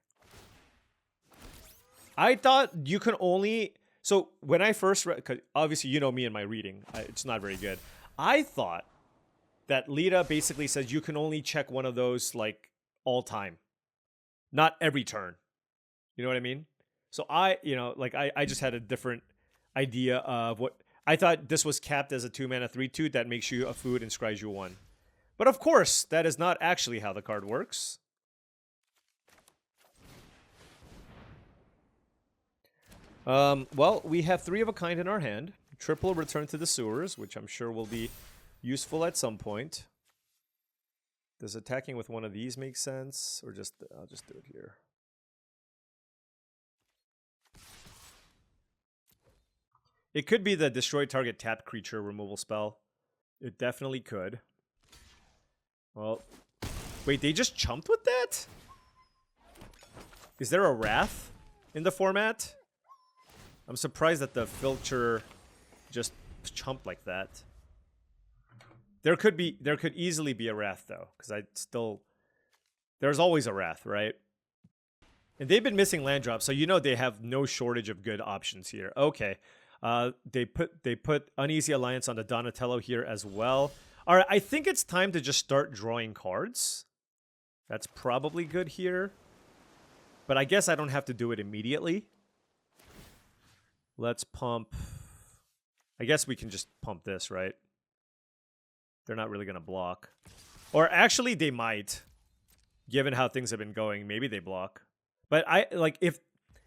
I thought you can only... So, when I first read... Cause obviously, you know me and my reading. It's not very good. I thought that Lita basically says you can only check one of those, like, all time. Not every turn. You know what I mean? So, I just had a different idea of what... I thought this was capped as a 2-mana 3/2 that makes you a food and scries you 1. But of course, that is not actually how the card works. Well, we have 3 of a kind in our hand. Triple Return to the Sewers, which I'm sure will be useful at some point. Does attacking with one of these make sense? Or just, I'll just do it here. It could be the destroy target tapped creature removal spell. It definitely could. Well, wait, they just chumped with that? Is there a Wrath in the format? I'm surprised that the filter just chumped like that. There could easily be a Wrath though, because there's always a Wrath, right? And they've been missing land drops, so you know they have no shortage of good options here. Okay, they put Uneasy Alliance on the Donatello here as well. All right, I think it's time to just start drawing cards. That's probably good here. But I guess I don't have to do it immediately. Let's pump... I guess we can just pump this, right? They're not really going to block. Or actually, they might. Given how things have been going, maybe they block. But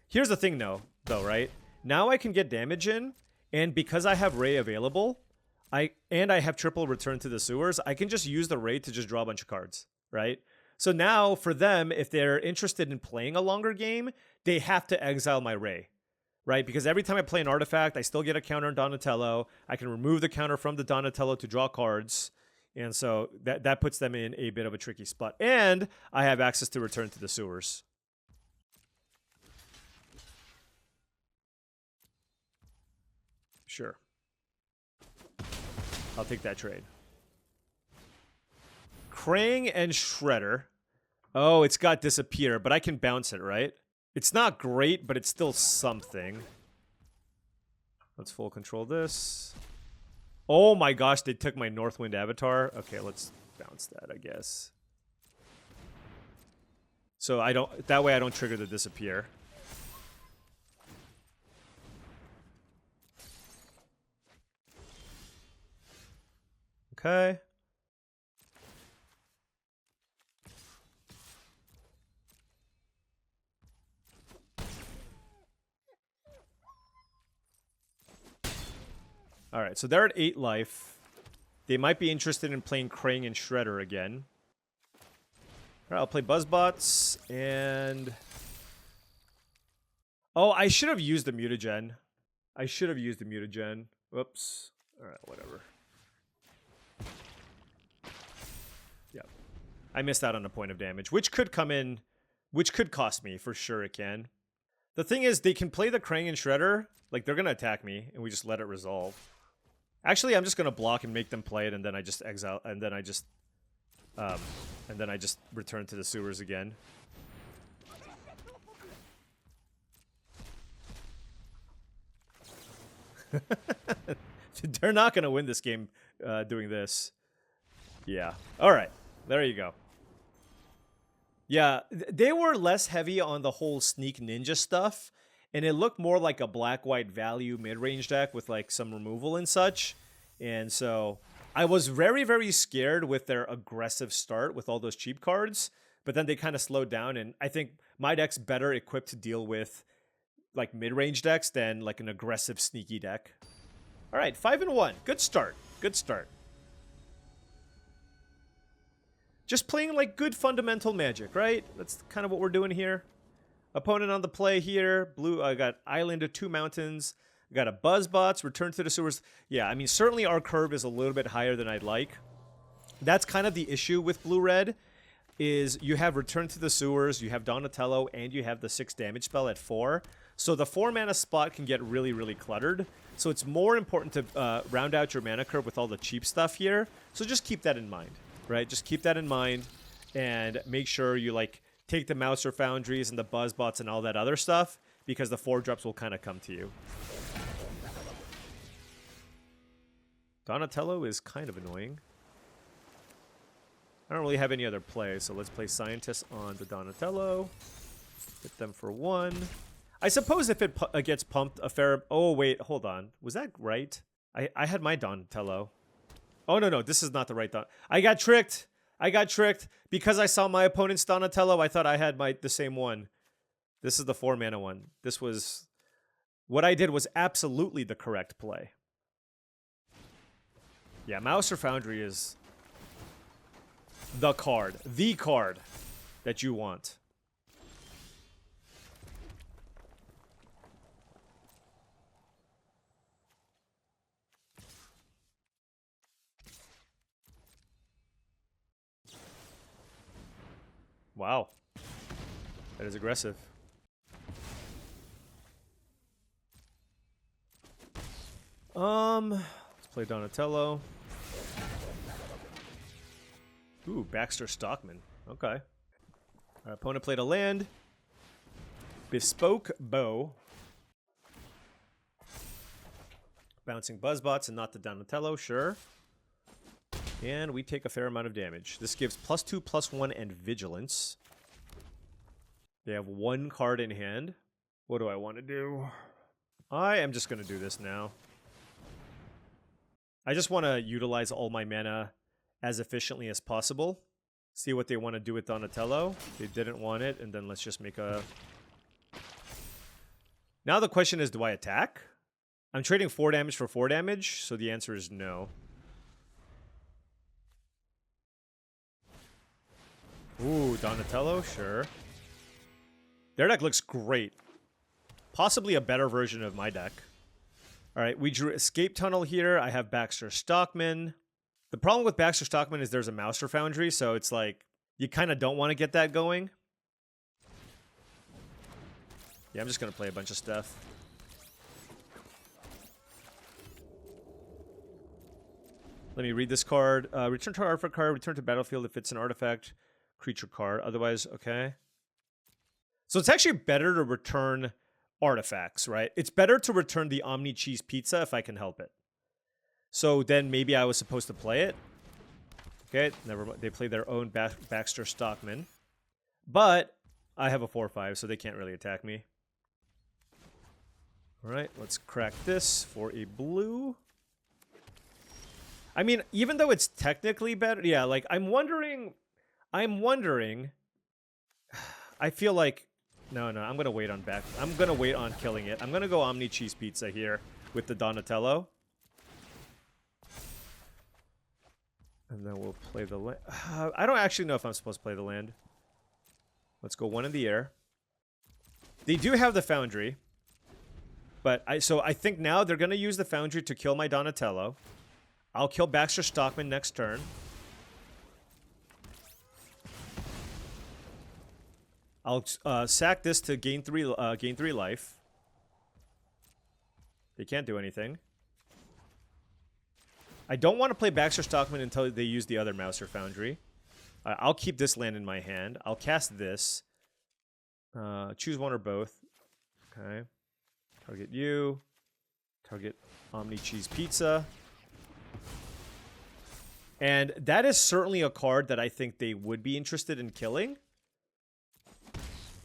here's the thing, though, right? Now I can get damage in, and because I have Ray available... I have triple Return to the Sewers, I can just use the Ray to just draw a bunch of cards, right? So now, for them, if they're interested in playing a longer game, they have to exile my Ray, right? Because every time I play an artifact, I still get a counter on Donatello. I can remove the counter from the Donatello to draw cards, and so that puts them in a bit of a tricky spot. And I have access to Return to the Sewers. Sure. I'll take that trade. Krang and Shredder. Oh, it's got Disappear, but I can bounce it, right? It's not great, but it's still something. Let's full control this. Oh my gosh, they took my Northwind Avatar. Okay, let's bounce that, I guess. So that way I don't trigger the Disappear. Okay. Alright, so they're at 8 life. They might be interested in playing Krang and Shredder again. Alright, I'll play Buzzbots, and... Oh, I should have used the mutagen. I should have used the mutagen. Whoops. Alright, whatever. Yeah. I missed out on a point of damage, which could come in... Which could cost me, for sure it can. The thing is, they can play the Krang and Shredder. Like, they're gonna attack me, and we just let it resolve. Actually, I'm just gonna block and make them play it, and then I just exile, and then I just return to the sewers again. They're not gonna win this game doing this. Yeah. All right. There you go. Yeah, they were less heavy on the whole sneak ninja stuff. And it looked more like a black-white value mid-range deck with like some removal and such. And so I was very, very scared with their aggressive start with all those cheap cards. But then they kind of slowed down. And I think my deck's better equipped to deal with like mid-range decks than like an aggressive sneaky deck. All right, 5-1. Good start. Good start. Just playing like good fundamental Magic, right? That's kind of what we're doing here. Opponent on the play here. Blue, I got Island of 2 mountains. I got a Buzzbots, Return to the Sewers. Yeah, I mean, certainly our curve is a little bit higher than I'd like. That's kind of the issue with blue-red, is you have Return to the Sewers, you have Donatello, and you have the 6 damage spell at 4. So the 4 mana spot can get really, really cluttered. So it's more important to round out your mana curve with all the cheap stuff here. So just keep that in mind, right? Just keep that in mind and make sure you like take the Mouser Foundries and the Buzzbots and all that other stuff, because the 4-drops will kind of come to you. Donatello is kind of annoying. I don't really have any other plays, so let's play Scientist on the Donatello. Hit them for 1. I suppose if it gets pumped a fair... Oh, wait, hold on. Was that right? I had my Donatello. Oh, no, this is not the right Don. I got tricked! I got tricked because I saw my opponent's Donatello. I thought I had the same one. This is the 4 mana one. This was... What I did was absolutely the correct play. Yeah, Mouser Foundry is the card that you want. Wow. That is aggressive. Let's play Donatello. Ooh, Baxter Stockman. Okay. Our opponent played a land. Bespoke Bow. Bouncing Buzzbots and not the Donatello, sure. And we take a fair amount of damage. This gives +2, +1, and Vigilance. They have 1 card in hand. What do I want to do? I am just going to do this now. I just want to utilize all my mana as efficiently as possible. See what they want to do with Donatello. They didn't want it, and then let's just make a... Now the question is, do I attack? I'm trading 4 damage for 4 damage, so the answer is no. Ooh, Donatello, sure. Their deck looks great. Possibly a better version of my deck. Alright, we drew Escape Tunnel here. I have Baxter Stockman. The problem with Baxter Stockman is there's a Mouser Foundry, so it's like, you kind of don't want to get that going. Yeah, I'm just going to play a bunch of stuff. Let me read this card. Return to artifact card, return to battlefield if it's an artifact creature card. Otherwise, okay. So it's actually better to return artifacts, right? It's better to return the Omni Cheese Pizza if I can help it. So then maybe I was supposed to play it. Okay, never mind. They play their own Baxter Stockman. But I have a 4/5, so they can't really attack me. All right, let's crack this for a blue. I mean, even though it's technically better, yeah, like I'm wondering, I feel like, no, I'm going to wait on killing it. I'm going to go Omni Cheese Pizza here with the Donatello. And then we'll play the land. I don't actually know if I'm supposed to play the land. Let's go one in the air. They do have the Foundry. But so I think now they're going to use the Foundry to kill my Donatello. I'll kill Baxter Stockman next turn. I'll sack this to gain 3 life. They can't do anything. I don't want to play Baxter Stockman until they use the other Mouser Foundry. I'll keep this land in my hand. I'll cast this. Choose one or both. Okay. Target you. Target Omni Cheese Pizza. And that is certainly a card that I think they would be interested in killing.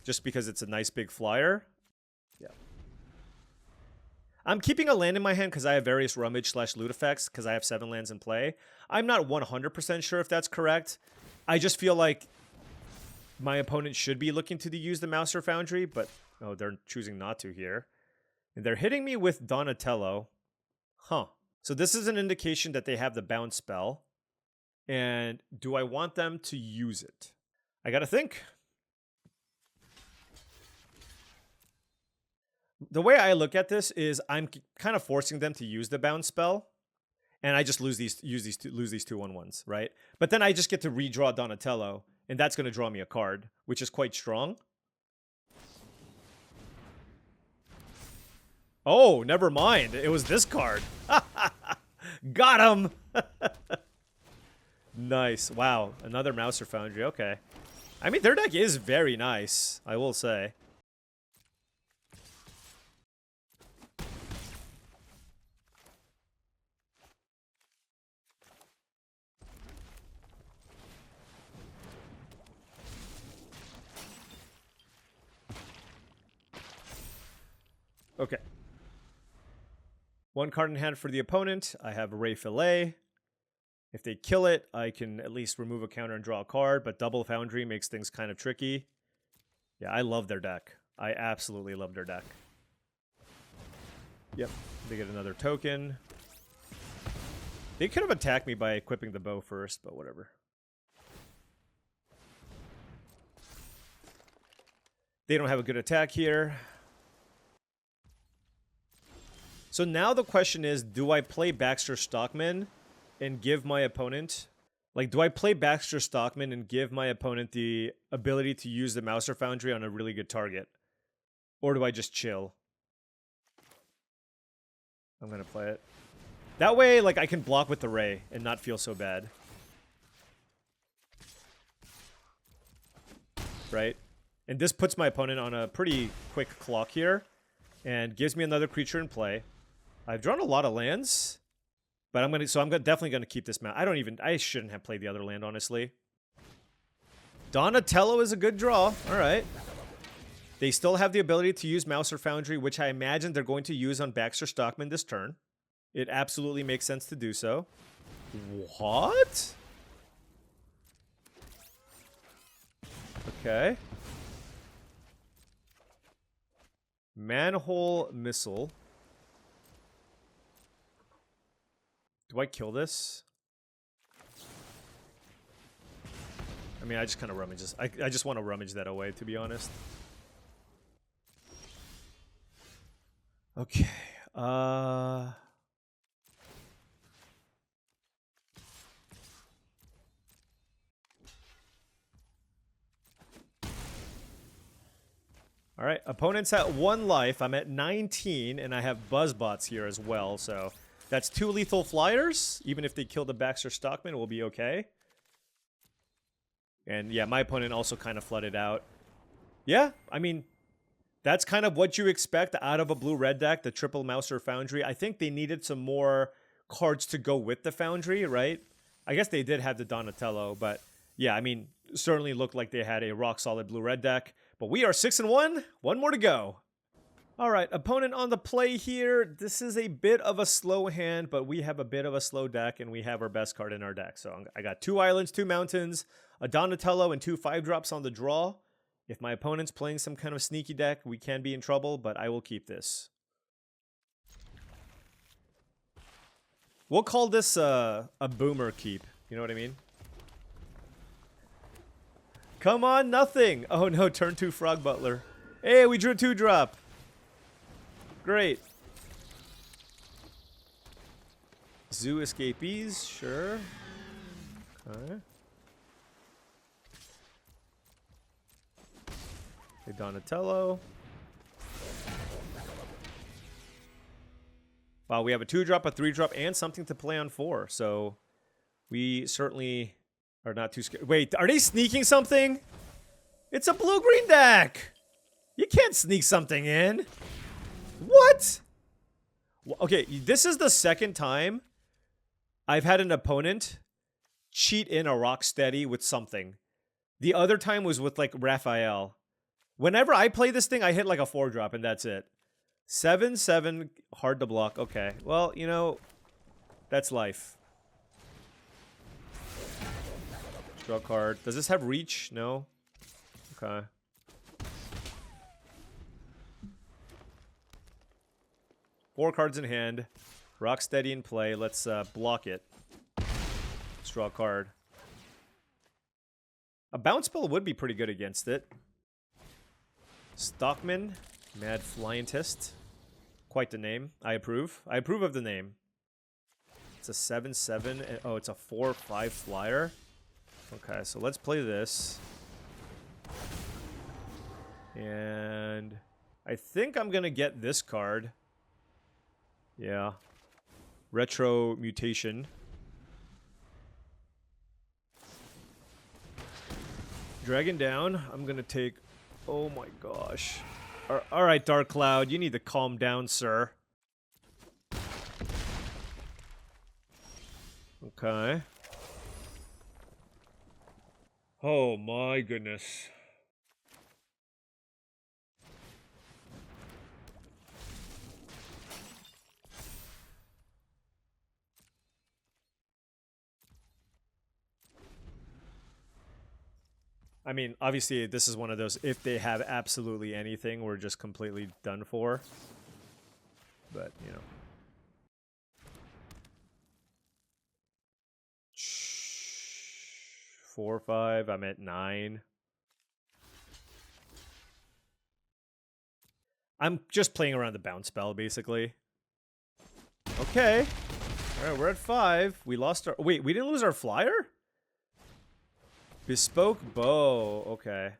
Just because it's a nice big flyer. Yeah. I'm keeping a land in my hand because I have various rummage / loot effects because I have 7 lands in play. I'm not 100% sure if that's correct. I just feel like my opponent should be looking to use the Mouser Foundry, but oh, they're choosing not to here. And they're hitting me with Donatello. Huh. So this is an indication that they have the bounce spell. And do I want them to use it? I gotta think. The way I look at this is I'm kind of forcing them to use the bounce spell, and I just lose these 2/1/1s, right? But then I just get to redraw Donatello, and that's going to draw me a card, which is quite strong. Oh, never mind. It was this card. Got him. Nice. Wow, another Mouser Foundry. Okay. I mean, their deck is very nice, I will say. Okay. 1 card in hand for the opponent. I have Ray Fillet. If they kill it, I can at least remove a counter and draw a card, but double Foundry makes things kind of tricky. Yeah, I love their deck. I absolutely love their deck. Yep, they get another token. They could have attacked me by equipping the bow first, but whatever. They don't have a good attack here. So now the question is, do I play Baxter Stockman and give my opponent... Like, do I play Baxter Stockman and give my opponent the ability to use the Mouser Foundry on a really good target? Or do I just chill? I'm gonna play it. That way, like, I can block with the Ray and not feel so bad. Right? And this puts my opponent on a pretty quick clock here. And gives me another creature in play. I've drawn a lot of lands, but I'm definitely gonna keep this mount. I shouldn't have played the other land, honestly. Donatello is a good draw. All right. They still have the ability to use Mouser Foundry, which I imagine they're going to use on Baxter Stockman this turn. It absolutely makes sense to do so. What? Okay. Manhole Missile. Do I kill this? I mean, I just kind of rummage this. I just want to rummage that away, to be honest. Okay. Alright, opponent's at 1 life. I'm at 19, and I have Buzzbots here as well, so... That's 2 lethal flyers. Even if they kill the Baxter Stockman, we'll be okay. And yeah, my opponent also kind of flooded out. Yeah, I mean, that's kind of what you expect out of a blue-red deck, the triple Mouser Foundry. I think they needed some more cards to go with the Foundry, right? I guess they did have the Donatello, but yeah, I mean, certainly looked like they had a rock-solid blue-red deck. But we are 6-1, 1 more to go. All right, opponent on the play here. This is a bit of a slow hand, but we have a bit of a slow deck, and we have our best card in our deck. So I got 2 islands, 2 mountains, a Donatello, and 2 5-drops on the draw. If my opponent's playing some kind of sneaky deck, we can be in trouble, but I will keep this. We'll call this a boomer keep. You know what I mean? Come on, nothing. Oh no, turn 2 Frog Butler. Hey, we drew a 2-drop. Great. Zoo Escapees, sure. Okay. Hey, Donatello. Wow, we have a 2-drop, a 3-drop, and something to play on 4. So we certainly are not too scared. Wait, are they sneaking something? It's a blue-green deck. You can't sneak something in. What? Okay, this is the second time I've had an opponent cheat in a Rocksteady with something. The other time was with, like, Raphael. Whenever I play this thing, I hit, like, a 4-drop, and that's it. 7/7, hard to block. Okay, well, you know, that's life. Draw card. Does this have reach? No? Okay. Four cards in hand. Rocksteady in play. Let's block it. Let's draw a card. A bounce spell would be pretty good against it. Stockman. Mad Flyentist. Quite the name. I approve. I approve of the name. It's a 7/7. Oh, it's a 4/5 flyer. Okay, so let's play this. And I think I'm going to get this card. Yeah. Retro Mutation. Dragon down. I'm going to take... Oh my gosh. Alright, Dark Cloud. You need to calm down, sir. Okay. Oh my goodness. I mean, obviously, this is one of those, if they have absolutely anything, we're just completely done for. But, you know. 4, 5, I'm at 9. I'm just playing around the bounce spell, basically. Okay. Alright, we're at 5. We lost our... Wait, we didn't lose our flyer? Bespoke bow. Okay.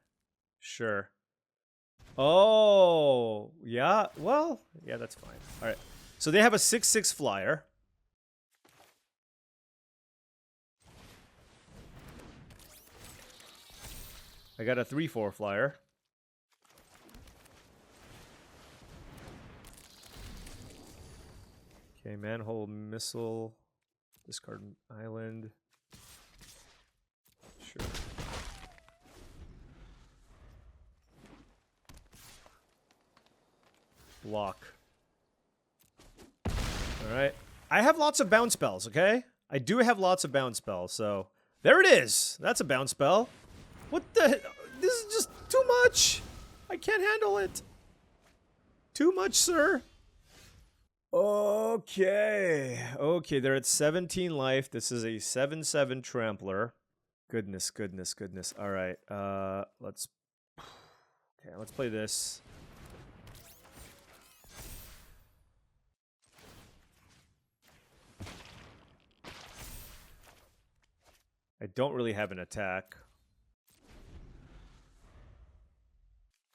Sure. Oh, yeah. Well, yeah, that's fine. All right. So they have a 6/6 flyer. I got a 3/4 flyer. Okay, manhole missile. Discard island. Sure. Block. Alright. I have lots of bounce spells, okay? I do have lots of bounce spells, so... There it is! That's a bounce spell. What the... This is just too much! I can't handle it! Too much, sir! Okay. Okay, they're at 17 life. This is a 7/7 trampler. Goodness, goodness, goodness. Alright, let's... Okay, let's play this. I don't really have an attack.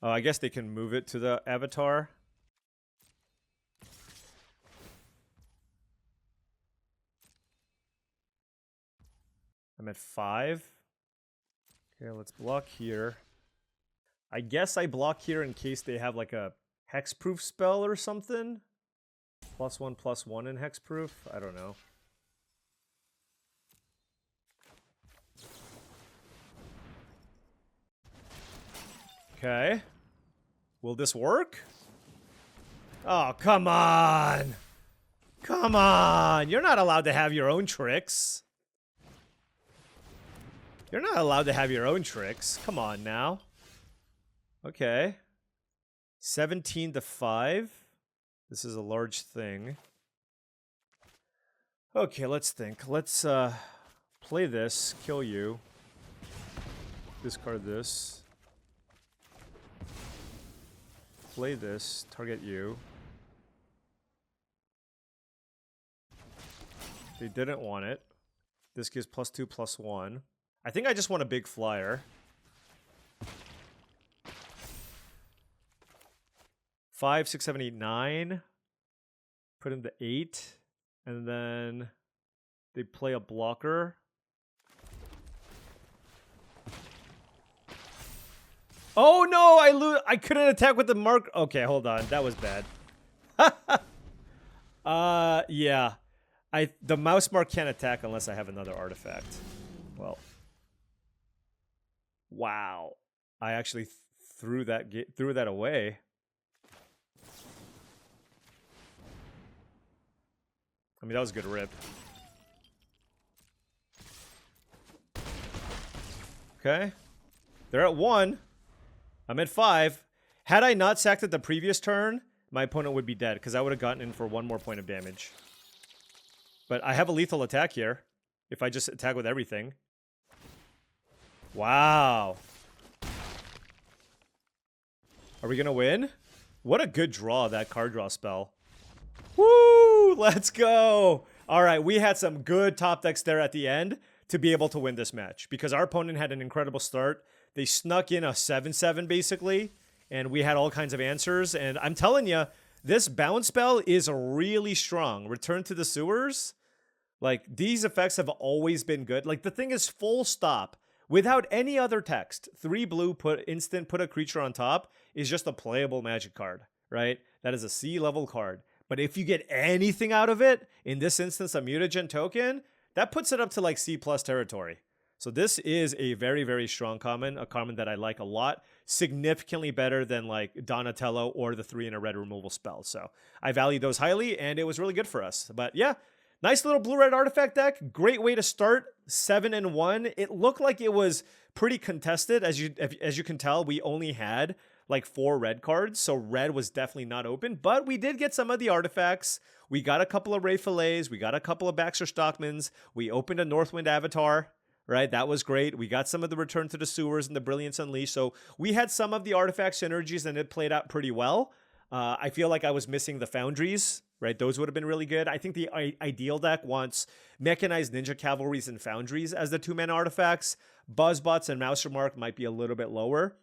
Oh, I guess they can move it to the avatar. I'm at 5. Okay, let's block here. I guess I block here in case they have like a hexproof spell or something. +1/+1 in hexproof? I don't know. Okay. Will this work? Oh, come on! Come on! You're not allowed to have your own tricks. You're not allowed to have your own tricks. Come on now. Okay. 17/5. This is a large thing. Okay, let's think. Let's play this, kill you. Discard this. Play this, target you. They didn't want it. This gives +2/+1. I think I just want a big flyer. 5, 6, 7, 8, 9. Put in the 8. And then they play a blocker. Oh no, I couldn't attack with the mark. Okay, hold on. That was bad. Yeah. The mouse mark can't attack unless I have another artifact. Well. Wow. I actually threw that away. I mean, that was a good rip. Okay. They're at 1. I'm at 5. Had I not sacked it the previous turn, my opponent would be dead, because I would have gotten in for 1 more point of damage. But I have a lethal attack here, if I just attack with everything. Wow. Are we going to win? What a good draw, that card draw spell. Woo! Let's go! Alright, we had some good top decks there at the end to be able to win this match, because our opponent had an incredible start. They snuck in a 7/7 basically, and we had all kinds of answers. And I'm telling you, this bounce spell is really strong. Return to the Sewers. Like, these effects have always been good. Like, the thing is full stop. Without any other text, 3 blue, put a creature on top is just a playable Magic card, right? That is a C-level card. But if you get anything out of it, in this instance, a mutagen token, that puts it up to like C+ territory. So this is a very, very strong common, a common that I like a lot, significantly better than like Donatello or the 3 in a red removal spell. So I value those highly, and it was really good for us. But yeah, nice little blue-red artifact deck. Great way to start, 7-1. It looked like it was pretty contested. As you can tell, we only had like 4 red cards, so red was definitely not open, but we did get some of the artifacts. We got a couple of Ray Fillets, we got a couple of Baxter Stockmans, we opened a Northwind Avatar, right? That was great. We got some of the Return to the Sewers and the Brilliance Unleashed, so we had some of the artifact synergies, and it played out pretty well. I feel like I was missing the Foundries, right? Those would have been really good. I think the ideal deck wants Mechanized Ninja Cavalries and Foundries as the 2-mana artifacts. Buzzbots and Mousermark might be a little bit lower,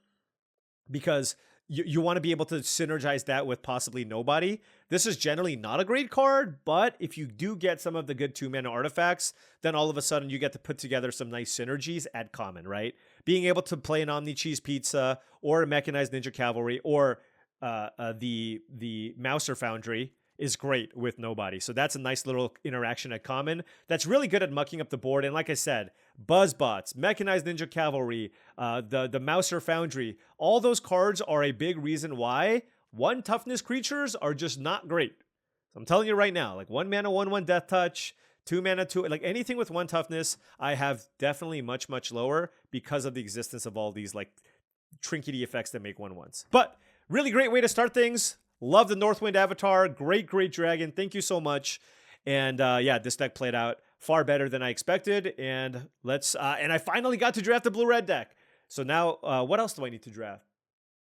because you want to be able to synergize that with possibly nobody. This is generally not a great card, but if you do get some of the good 2-mana artifacts, then all of a sudden you get to put together some nice synergies at common, right? Being able to play an Omni Cheese Pizza or a Mechanized Ninja Cavalry or the Mouser Foundry is great with nobody. So that's a nice little interaction at common that's really good at mucking up the board. And like I said, Buzzbots, Mechanized Ninja Cavalry, the Mouser Foundry, all those cards are a big reason why 1 toughness creatures are just not great. So I'm telling you right now, like 1 mana 1/1 Death Touch, 2 mana 2, like anything with 1 toughness, I have definitely much, much lower because of the existence of all these like trinkety effects that make 1/1s. But really great way to start things. Love the Northwind Avatar. Great, great dragon. Thank you so much. And yeah, this deck played out far better than I expected. And and I finally got to draft the blue-red deck. So now, what else do I need to draft?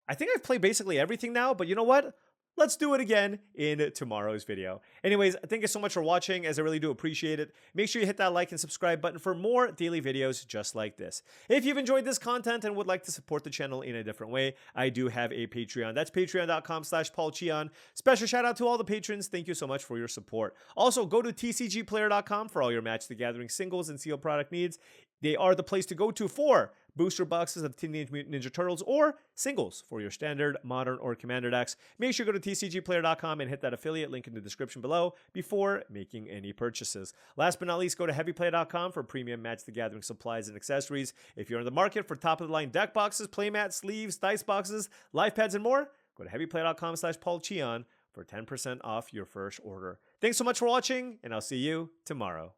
I think I've played basically everything now, but you know what? Let's do it again in tomorrow's video. Anyways, thank you so much for watching, as I really do appreciate it. Make sure you hit that like and subscribe button for more daily videos just like this. If you've enjoyed this content and would like to support the channel in a different way, I do have a Patreon. That's patreon.com/paulcheon. Special shout out to all the patrons. Thank you so much for your support. Also, go to TCGplayer.com for all your Match the Gathering singles and sealed product needs. They are the place to go to for booster boxes of Teenage Mutant Ninja Turtles or singles for your standard, modern, or commander decks. Make sure you go to TCGplayer.com and hit that affiliate link in the description below before making any purchases. Last but not least, go to HeavyPlay.com for premium Match the Gathering supplies and accessories. If you're in the market for top-of-the-line deck boxes, playmats, sleeves, dice boxes, life pads, and more, go to HeavyPlay.com/paulcheon for 10% off your first order. Thanks so much for watching, and I'll see you tomorrow.